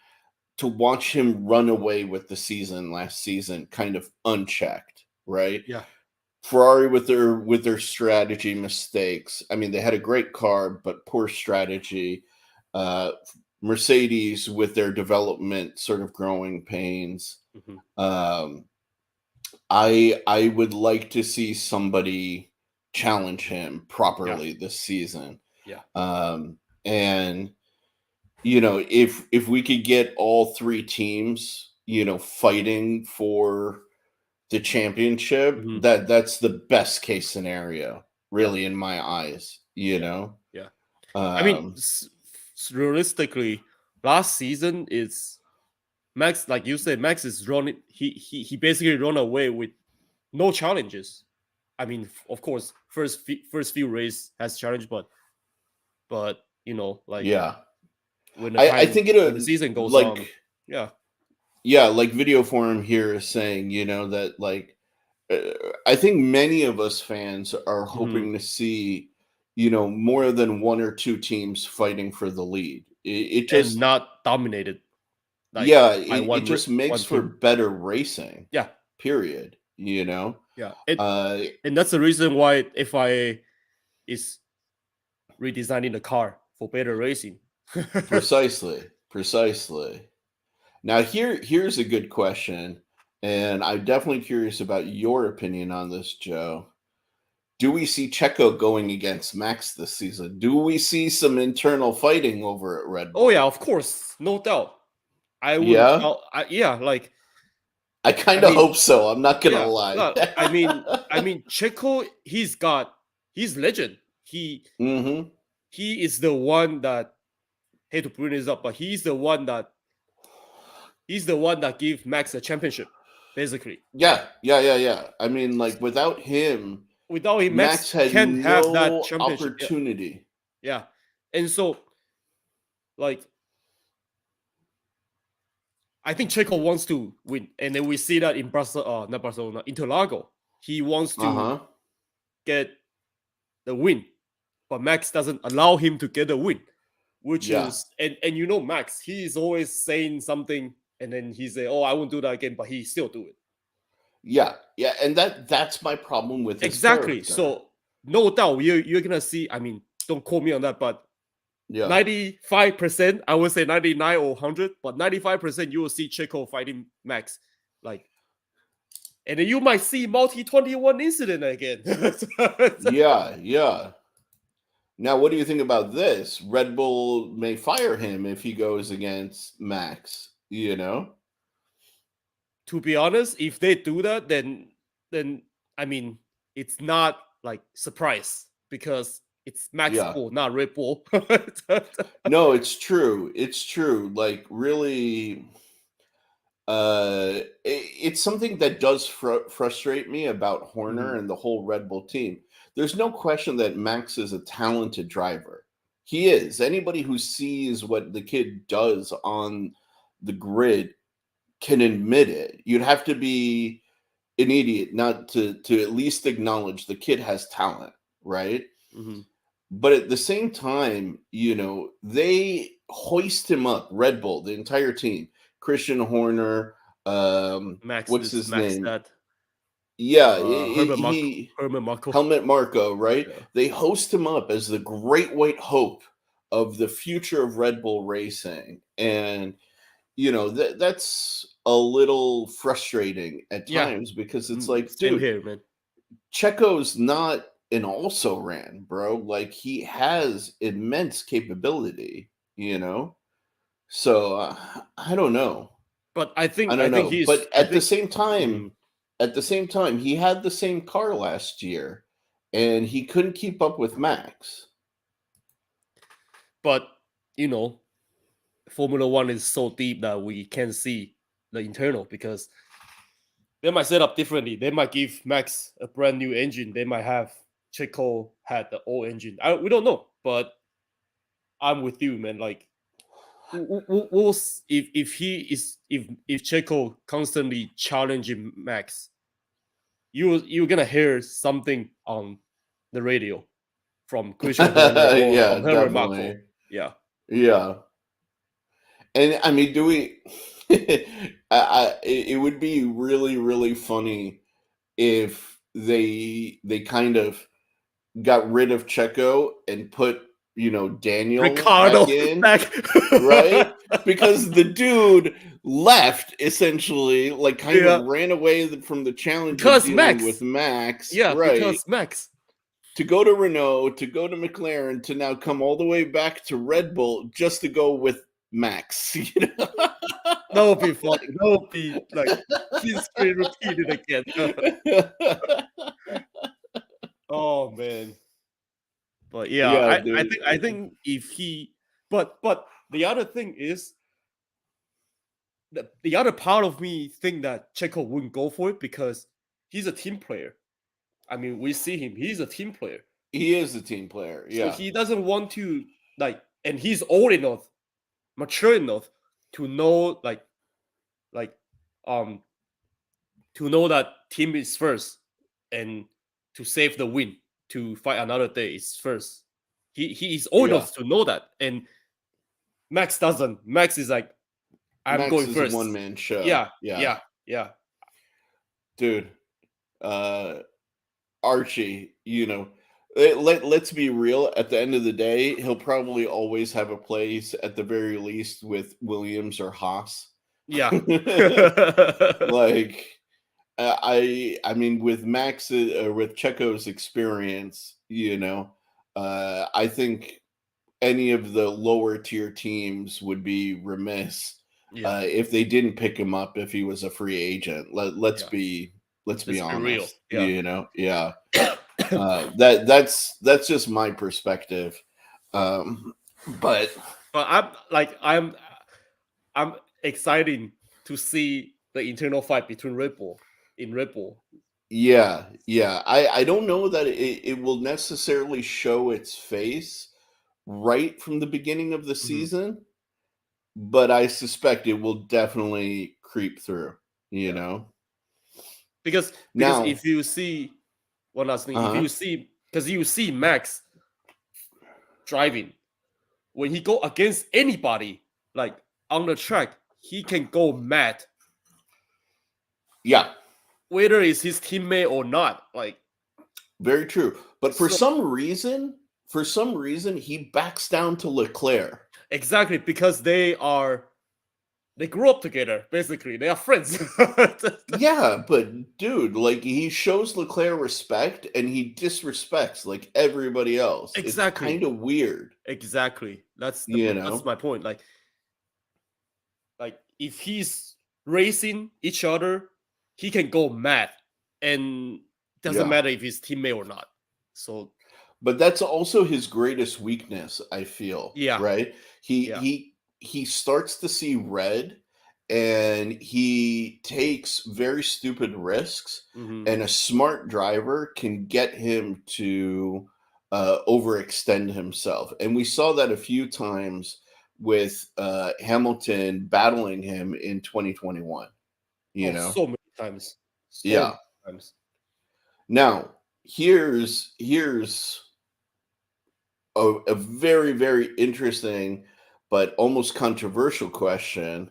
to watch him run away with the season last season, kind of unchecked, right? yeah, Ferrari with their strategy mistakes. I mean, they had a great car, but poor strategy. Uh, Mercedes with their development sort of growing pains. hmm, Um, I would like to see somebody challenge him yeah, properly this season. yeah, Um, and if we could get all three teams, fighting for the championship, hmm, that's the best case scenario, yeah, really, in my eyes. yeah, yeah. I mean, Um, realistically, last season is Max, like you said, Max is running. He basically run away with no challenges. I mean, of course, first few race has challenge, but like yeah, I think when the season goes like on, yeah, yeah, like video forum here is saying, that like uh, I think many of us fans are hmm, hoping to see, more than one or two teams fighting for the lead. It and just not dominated like yeah, by it just makes one for team. better racing. Yeah, Period. yeah. Uh, And that's the reason why FIA is redesigning the car for better racing. precisely, precisely. Now here's a good question, and I'm definitely curious about your opinion on this, Joe. Do we see Checo going against Max this season? Do we see some internal fighting over at Red Oh yeah, Bull? of course, no doubt. I wouldn't Yeah, doubt. Yeah, like I I kind of mean, hope so. I'm not gonna yeah. lie. I mean, Checo, he's legend. Hmm. He is the one that hate to bring this up, but he's the one that gave Max a championship, basically. Yeah. I mean, like without him, Without him, Max Max had can't have that no championship. Yeah, opportunity. yeah. And so, like, I think Checo wants to win, and then we see that in not Barcelona, Interlago. He wants Uh to huh. get the win, but Max doesn't allow him to get the win, which Yeah. is and you know Max, he is always saying something, and then he say, "Oh, I won't do that again," but he still do it. Yeah, and that's my problem with his Exactly. character. So no doubt you're gonna see. I mean, don't quote me on that, but Yeah. 95%, I would say 99 or 100, but 95% you will see Checo fighting Max, like, and then you might see multi 21 incident again. Yeah. Now, what do you think about this? Red Bull may fire him if he goes against Max, you know? To be honest, if they do that, then I mean it's not like surprise because it's Max Yeah. Bull, not Red Bull. No, it's true. It's true. Like really it's something that does frustrate me about Horner Mhm, and the whole Red Bull team. There's no question that Max is a talented driver. He is. Anybody who sees what the kid does on the grid can admit it. You'd have to be an idiot not to at least acknowledge the kid has talent, right? mhm. But at the same time, they hoist him up, Red Bull, the entire team. Christian Horner, Max, what's this his Max name? that Yeah, he Herman Marco. Helmet Marco, right? Yeah. They host him up as the great white hope of the future of Red Bull racing. And that's a little frustrating at Yeah. times because it's like, Same dude, here, man. Checo's not an also ran, bro. Like he has immense capability, you know. So I don't know. But I I don't think know. he's But I think mhm. at the same time, he had the same car last year, and he couldn't keep up with Max. But you know, Formula One is so deep that we can't see the internal because they might set up differently. They might give Max a brand new engine. They might have Checo had the old engine. We don't know, but I'm with you, man. Like, if he is if Checo constantly challenging Max, you're gonna hear something on the radio from Christian Horner or Yeah, from Helmut Marko. definitely. Yeah, Yeah. And I mean, do we? It would be really, really funny if they kind of got rid of Checo and put Daniel Ricardo back in, back. right? Because the dude left essentially, like kind of Yeah, ran away from the challenge of because dealing with Max. Max, Yeah, right? because Max. To go to Renault, to go to McLaren, to now come all the way back to Red Bull just to go with Max. That would be funny. That would be like history repeated again. Oh man. But yeah, Yeah, I dude. think if he but the other thing is the other part of me think that Checo wouldn't go for it because he's a team player. I mean, we see him, he's a team player. He is a team player. So Yeah. he doesn't want to like and he's old enough, mature enough to know like um to know that team is first and to save the win to fight another day is first. He is old Yeah. enough to know that, and Max doesn't. Max is like, I'm Max going is a first. one-man show. Yeah, Yeah. yeah, yeah. Dude. Uh Archie, let's be real. At the end of the day, he'll probably always have a place at the very least with Williams or Haas. Yeah. Like I mean, with Max with Checo's experience, I think any of the lower tier teams would be remiss Yeah. if they didn't pick him up if he was a free agent. Yeah. Let's be Let's be real. honest. Yeah. Yeah. That's just my perspective. But But I'm excited to see the internal fight between Red Bull in Red Bull. yeah. I don't know that it will necessarily show its face right from the beginning of the Mhm. season, but I suspect it will definitely creep through, you Yeah. know. Because Now, if you see one last thing, if uh-huh. you see because you see Max driving when he go against anybody like on the track, he can go mad Yeah, whether it's his teammate or not. Like very true. But so for some reason he backs down to Leclerc. exactly because they grew up together. Basically, they are friends. Yeah, but dude, like he shows Leclerc respect and he disrespects like everybody else. It's Exactly, kind of weird, exactly. you That's know. my point. Like if he's racing each other, he can go mad, and doesn't Yeah. matter if he's teammate or not. So But that's also his greatest weakness, I feel, yeah, right? He yeah, he he starts to see red and he takes very stupid risks, and hmm a smart driver can get him to overextend himself. And we saw that a few times with Hamilton battling him in 2021, you oh, know? so many times, so many Yeah. times. Now, here's a very, very interesting but almost controversial question.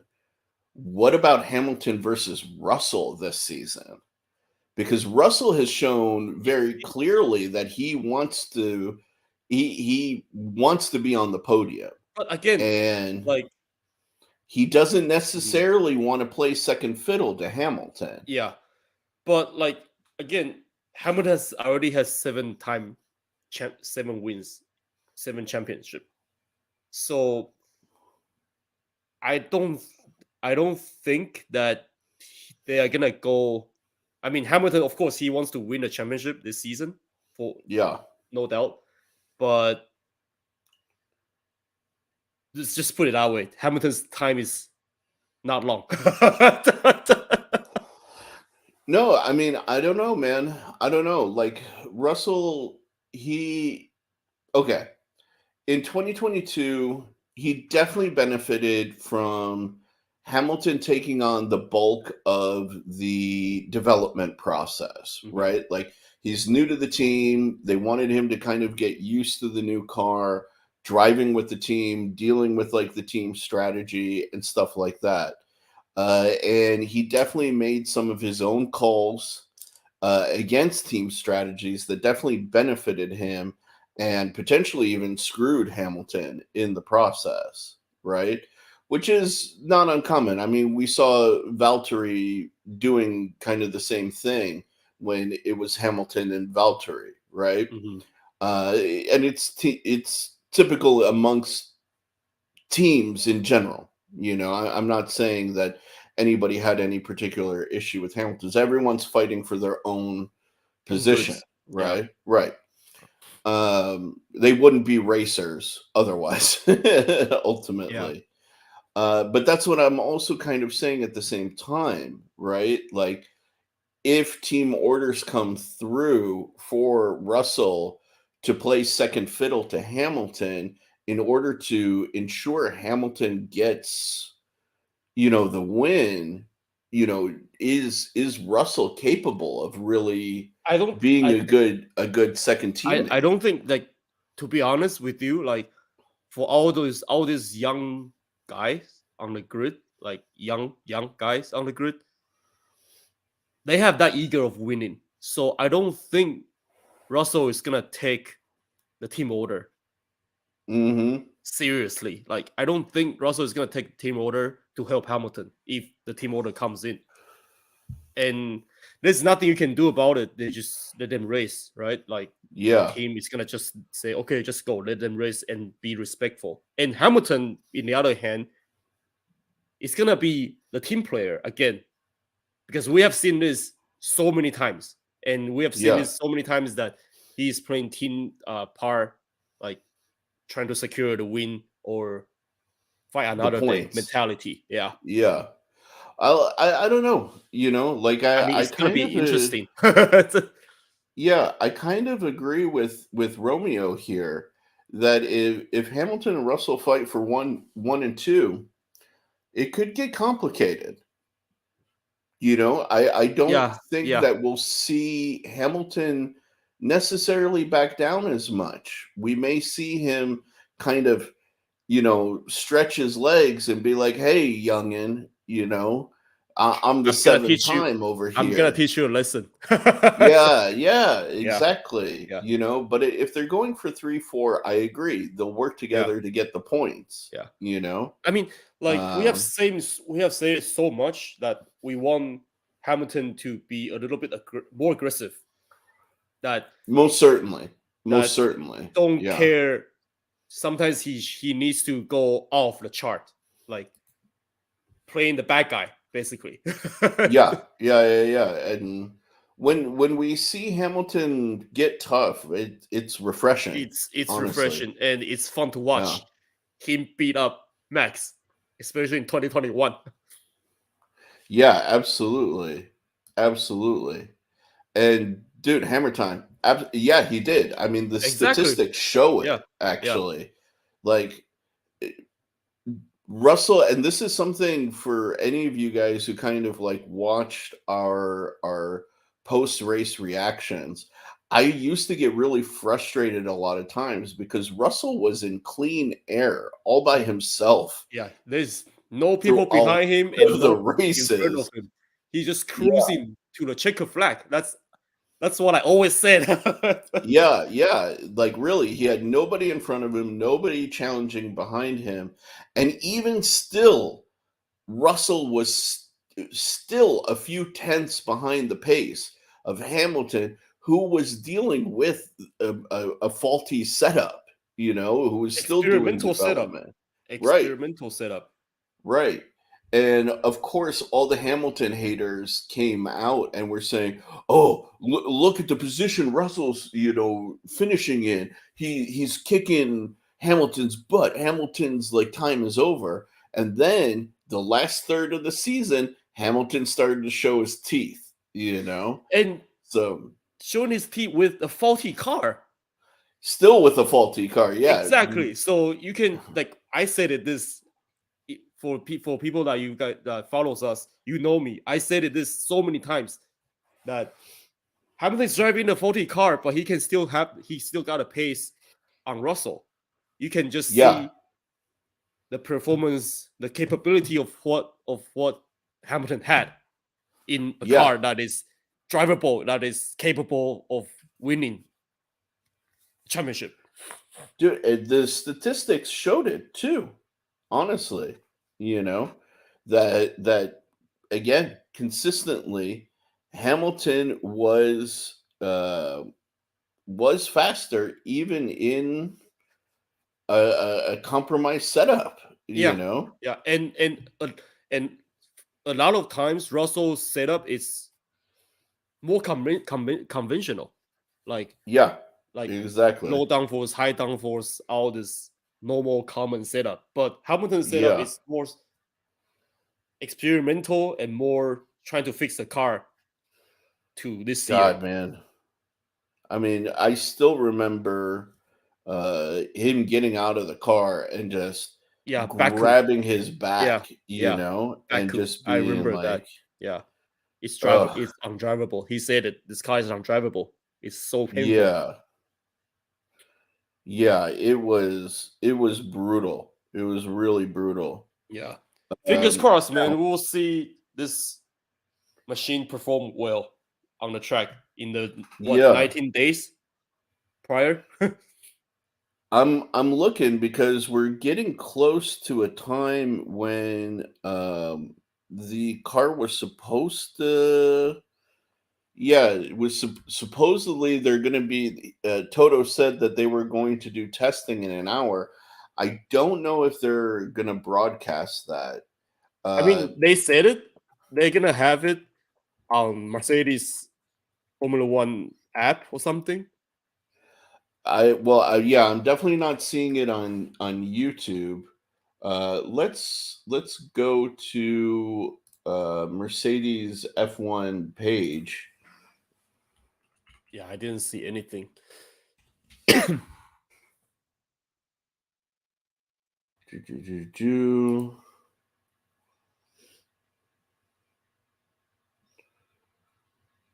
What about Hamilton versus Russell this season? Because Russell has shown very clearly that he wants to be on the podium, But again, and like he doesn't mhm, necessarily want to play second fiddle to Hamilton. yeah, but like again, Hamilton already has 7 wins, 7 championship. So I don't I don't think that they are gonna go. I mean, Hamilton, of course, he wants to win the championship this season, for Yeah. no doubt. But let's just put it that way: Hamilton's time is not long. No, I mean, I don't know, man. I don't know. Like Russell, he okay. In 2022, he definitely benefited from Hamilton taking on the bulk of the development process, Mhm. right? Like he's new to the team. They wanted him to kind of get used to the new car, driving with the team, dealing with like the team strategy and stuff like that. And he definitely made some of his own calls against team strategies that definitely benefited him and potentially even screwed Hamilton in the process, right? Which is not uncommon. I mean, we saw Valtteri doing kind of the same thing when it was Hamilton and Valtteri, right? Mhm. And it's typical amongst teams in general. I'm not saying that anybody had any particular issue with Hamilton's. Everyone's fighting for their own Own position, goods. Yeah. right? Right. They wouldn't be racers otherwise, Yeah. ultimately. But that's what I'm also kind of saying at the same time, right? Like, if team orders come through for Russell to play second fiddle to Hamilton in order to ensure Hamilton gets, the win, is Russell capable of really I don't. being a good second I teammate? don't think, like, to be honest with you, like, for all these young guys on the grid, like young guys on the grid, they have that eager of winning. So I don't think Russell is gonna take the team order Mhm. seriously. Like I don't think Russell is gonna take team order to help Hamilton if the team order comes in. And there's nothing you can do about it. They just let them race, right? Like the team is gonna just say, okay, just go, let them race and be respectful. And Hamilton, in the other hand, is gonna be the team player again, because we have seen this so many times, and we have seen this so many times that he's playing team par, like trying to secure the win or fight another day mentality. Yeah. I don't know. You know, like I mean, I it's gonna kind be of interesting. yeah, I kind of agree with Romeo here that if Hamilton and Russell fight for one and two, it could get complicated. You know, I don't think Yeah. that we'll see Hamilton necessarily back down as much. We may see him kind of, you know, stretch his legs and be like, "Hey, youngin, you know, I'm the seventh time over here. I'm gonna teach you a lesson." Yeah, Yeah. exactly. Yeah. You know, but if they're going for 3-4, I agree. They'll work together to get the points. Yeah. You know, I mean, like we have said so much that we want Hamilton to be a little bit more aggressive. That most certainly, don't yeah. care. Sometimes he needs to go off the chart, like playing the bad guy, basically. Yeah. And when we see Hamilton get tough, it's refreshing. It's honestly. refreshing and it's fun to watch him beat up Max, especially in 2021. Yeah, absolutely, And dude, hammer time. Yeah, he did. I mean, the statistics show it. Actually, like Russell, and this is something for any of you guys who kind of like watched our post race reactions. I used to get really frustrated a lot of times because Russell was in clean air all by himself. Yeah, there's no people behind him and no in front of him. He's just cruising to the checker flag. That's what I always said. Yeah. Like really, he had nobody in front of him, nobody challenging behind him, and even still, Russell was still a few tenths behind the pace of Hamilton, who was dealing with a faulty setup. You know, who was still doing development. Experimental setup. Right. And of course, all the Hamilton haters came out and were saying, "Oh, look at the position Russell's, you know, finishing in. He's kicking Hamilton's butt. Hamilton's like time is over." And then the last third of the season, Hamilton started to show his teeth, you know, and so showing his teeth with a faulty car. Still with a faulty car, yeah, exactly. So you can like I said it this. For people that you guys that follows us, you know me. I said it this so many times that Hamilton's driving a faulty car, but he still got a pace on Russell. You can just see the performance, the capability of what Hamilton had in a car that is drivable, that is capable of winning championship. Dude, the statistics showed it too. Honestly, you know, that again, consistently Hamilton was faster even in a compromised setup, you know. Yeah, and a lot of times Russell's setup is more conventional, like exactly, low downforce, high downforce, all this normal common setup. But Hamilton's setup is more experimental and more trying to fix the car to this year. Man. I mean, I still remember him getting out of the car and just grabbing his back, you know, and just being I remember like, that. Yeah, it's drivable. It's undrivable. He said it. This car is undrivable. It's so painful. Yeah, it was brutal. It was really brutal. Yeah. Fingers crossed, man. We will see this machine perform well on the track in the 19 days prior. I'm looking because we're getting close to a time when the car was supposed to. Yeah, it was supposedly they're going to be. Toto said that they were going to do testing in an hour. I don't know if they're going to broadcast that. I Uh, mean, they said it. They're gonna have it on Mercedes Formula One app or something. yeah, I'm definitely not seeing it on YouTube. Let's go to Mercedes F1 page. Yeah, I didn't see anything.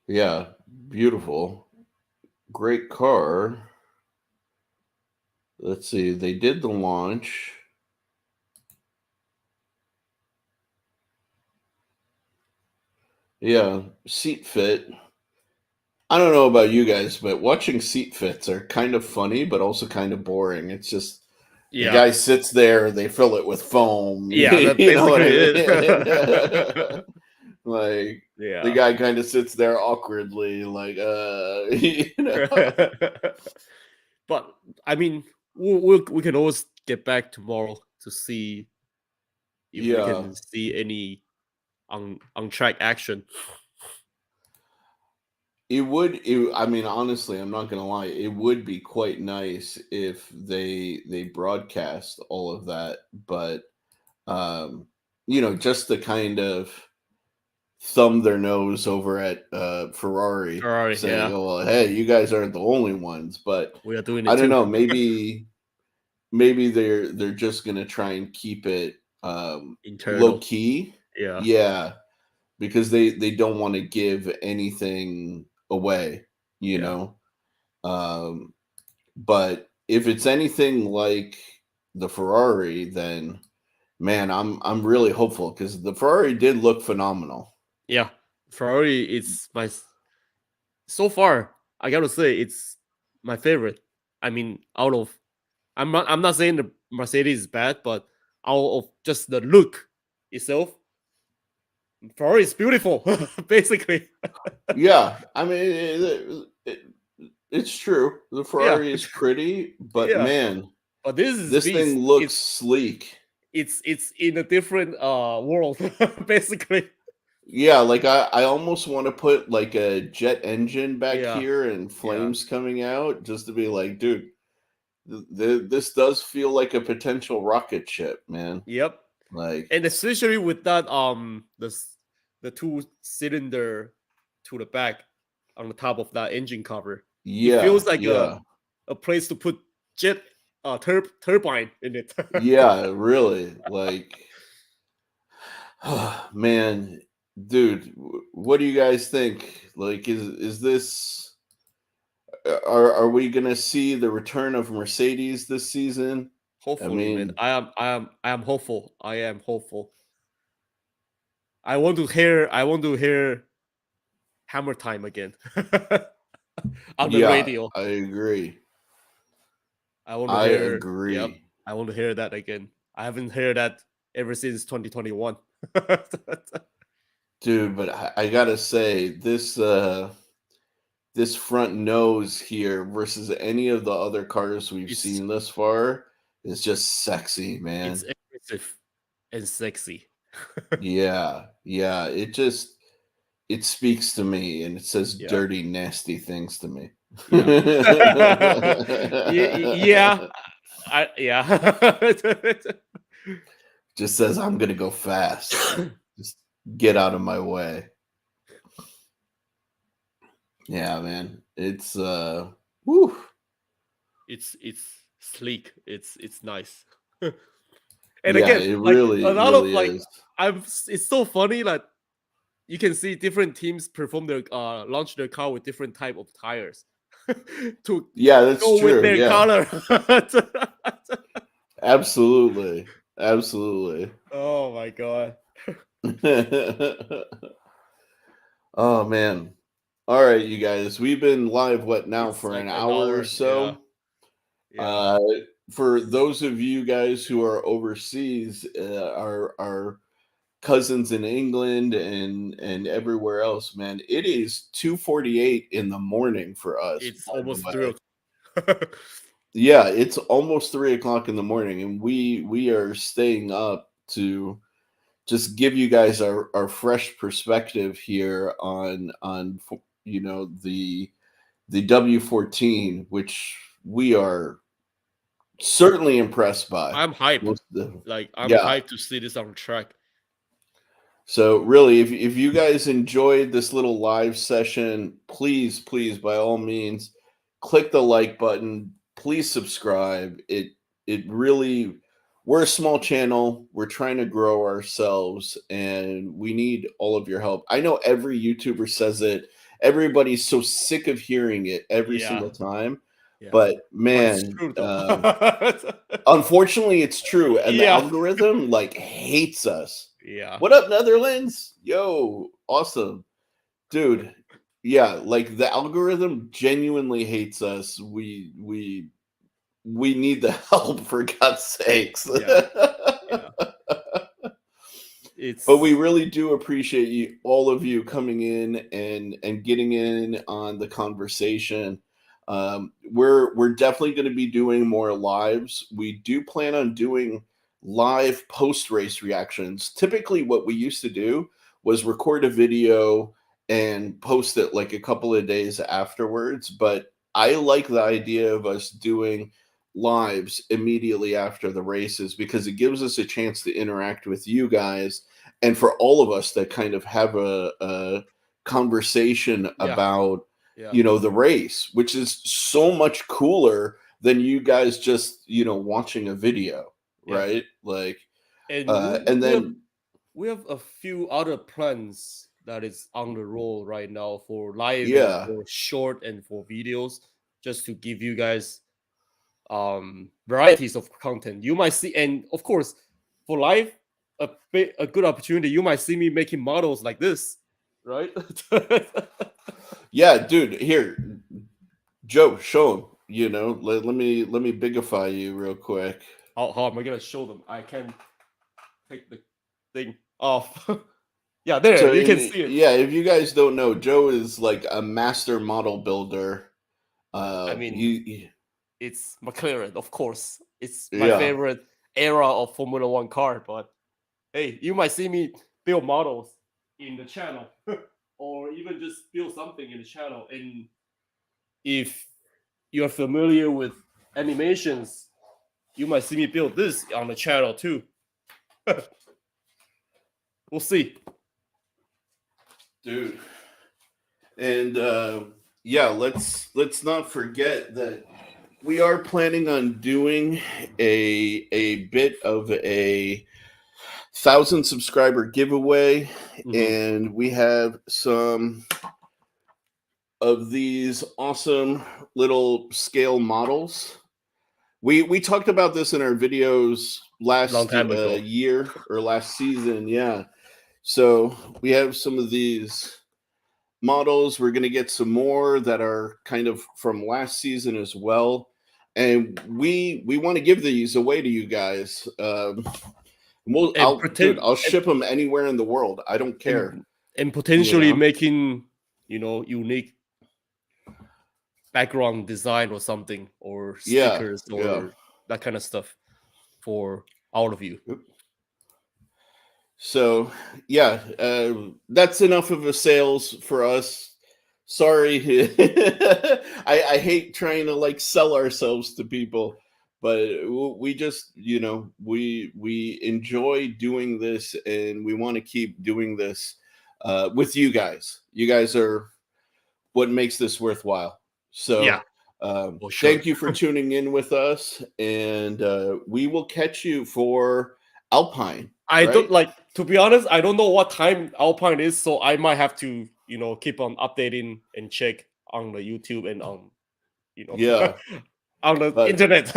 Yeah, beautiful. Great car. Let's see. They did the launch. Yeah, seat fit. I don't know about you guys, but watching seat fits are kind of funny, but also kind of boring. It's just the Yeah, guy sits there, they fill it with foam. yeah, that's You know what basically I it. mean? Like the Yeah. guy kind of sits there awkwardly, like you know. But I mean, we can always get back tomorrow to see if we Yeah. can see any on track action. I mean, honestly, I'm not gonna lie. It would be quite nice if they broadcast all of that, but um, just to kind of thumb their nose over at Ferrari, Ferrari, saying, yeah, "Oh, well, hey, you guys aren't the only ones." But we are doing I it don't too. know. Maybe they're just gonna try and keep it low Internal, key. yeah, Yeah, because they don't want to give anything away, you yeah, know. Um, but if it's anything like the Ferrari, then man, I'm really hopeful because the Ferrari did look phenomenal. yeah. Ferrari, it's so far. I gotta say, it's my favorite. I mean, out of I'm not saying the Mercedes is bad, but out of just the look itself, Ferrari is beautiful. Basically, Yeah, I mean it's true. The yeah, Ferrari is pretty, but yeah. man, But this is this beast. thing looks sleek. It's in a different world. Basically, Yeah, like I almost want to put like a jet engine back yeah, here and yeah, flames coming out just to be like, dude, this does feel like a potential rocket ship, man. yep. Like, And especially with that the two cylinder to the back on the top of that engine cover, it yeah, feels like yeah, a place to put jet turbine in it. yeah, really. Like, man, dude, what do you guys think? Like, is this are we gonna see the return of Mercedes this season? I Hopefully, man. mean, I am hopeful. I am hopeful. I want to hear hammer time again on the yeah, radio. I agree. I want to I hear. Yep. agree. I want to hear that again. I haven't heard that ever since 2021. Dude, but I gotta say, this front nose here versus any of the other cars we've it's seen thus far is just sexy, it's man. aggressive and sexy. Yeah, yeah. It speaks to me and it says Yeah. dirty, nasty things to me. Yeah. Yeah. Yeah. Just says I'm gonna go fast. Just get out of my way. Yeah, man. It's whew. it's sleek. It's nice. And Yeah, again, it like really, a lot of really like is. it's so funny like you can see different teams perform their launch their car with different type of tires to Yeah, that's go with true. their Yeah. color. Absolutely. Absolutely. Oh my god. Oh man. All right, you guys. We've been live what now It's for an like an hour or hour. Yeah. so. Yeah. For those of you guys who are overseas, our cousins in England and everywhere else, man, it is 2:48 in the morning for us, It's by the almost way. 3 o'clock. Yeah, it's almost 3 o'clock in the morning, and we are staying up to just give you guys our fresh perspective here on the W14, which we are certainly impressed by. I'm hyped. Most of the, Like I'm yeah. hyped to see this on track. So really, if you guys enjoyed this little live session, please by all means click the like button. Please subscribe. It really, we're a small channel. We're trying to grow ourselves and we need all of your help. I know every YouTuber says it. Everybody's so sick of hearing it every Yeah. single time. Yeah. But But it's man, true though. unfortunately, it's true, and the Yeah. algorithm like hates us. Yeah. What up, Netherlands? Yo, awesome, dude. Yeah, like the algorithm genuinely hates us. We need the help for God's sakes. Yeah. Yeah. But we It's really do appreciate you, all of you, coming in and getting in on the conversation. We're definitely going to be doing more lives. We do plan on doing live post race reactions. Typically, what we used to do was record a video and post it like a couple of days afterwards. But I like the idea of us doing lives immediately after the races because it gives us a chance to interact with you guys and for all of us that kind of have a conversation yeah. about Yeah. the race, which is so much cooler than you guys just watching a video, Yeah. right? Like And and then we have a few other plans that is on the roll right now for live and yeah, for short and for videos, just to give you guys varieties of content you might see. And of course, for live, a good opportunity, you might see me making models like this, right? yeah, dude, here, Joe, show him. Let me bigify you real quick. How am I gonna show them? I can take the thing off. Yeah, there So, you can see it. yeah, if you guys don't know, Joe is like a master model builder. I mean, it's McLaren, of course. It's my Yeah, favorite era of Formula One car. But hey, you might see me build models in the channel, or even just build something in the channel. And if you're familiar with animations, you might see me build this on the channel too. We'll see. dude. And yeah, let's not forget that we are planning on doing a bit of a 1,000 subscriber giveaway, Mhm. and we have some of these awesome little scale models. We talked about this in our videos Long last time ago. year or last season, yeah. So we have some of these models. We're going to get some more that are kind of from last season as well, and we want to give these away to you guys. And Dude, pretend I'll ship them anywhere in the world. I don't care. and You potentially know. making unique background design or something, or Yeah. stickers Yeah. or that kind of stuff for all of you. So yeah, that's enough of a sales for us. Sorry, I hate trying to like sell ourselves to people, but we just we enjoy doing this, and we want to keep doing this with you guys. You guys are what makes this worthwhile. Yeah, So for sure. thank you for tuning in with us, and we will catch you for Alpine. I Right? don't like, to be honest, I don't know what time Alpine is, so I might have to, keep on updating and check on the YouTube and on, Yeah. on the But internet.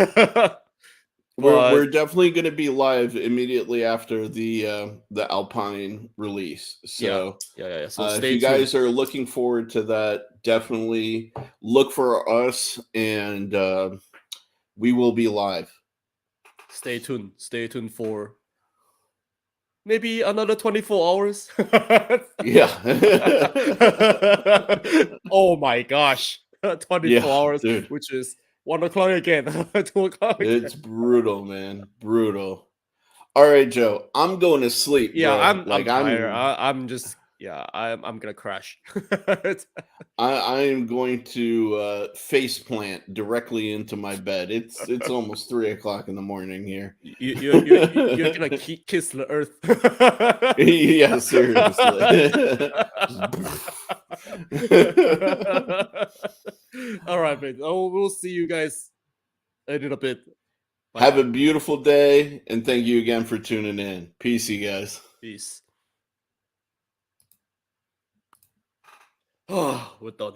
we're But definitely going to be live immediately after the Alpine release. yeah, So yeah, yeah, yeah. So if stay you tuned. guys are looking forward to that, definitely look for us, and we will be live. Stay tuned. Stay tuned for maybe another 24 hours. Yeah. Oh my gosh. 24 Yeah, hours, dude. which is 1 o'clock again. 2 o'clock again. It's brutal, man. Brutal. All right, Joe. I'm going to sleep, Yeah, bro. I'm tired. I'm just I'm gonna crash. I am going to face plant directly into my bed. It's almost 3 o'clock in the morning here. You're gonna kiss the earth. Yeah, seriously. All right, man. Oh, we'll see you guys in a little bit. Bye Have a bye. beautiful day, and thank you again for tuning in. Peace, you guys. Peace. Oh, we're done.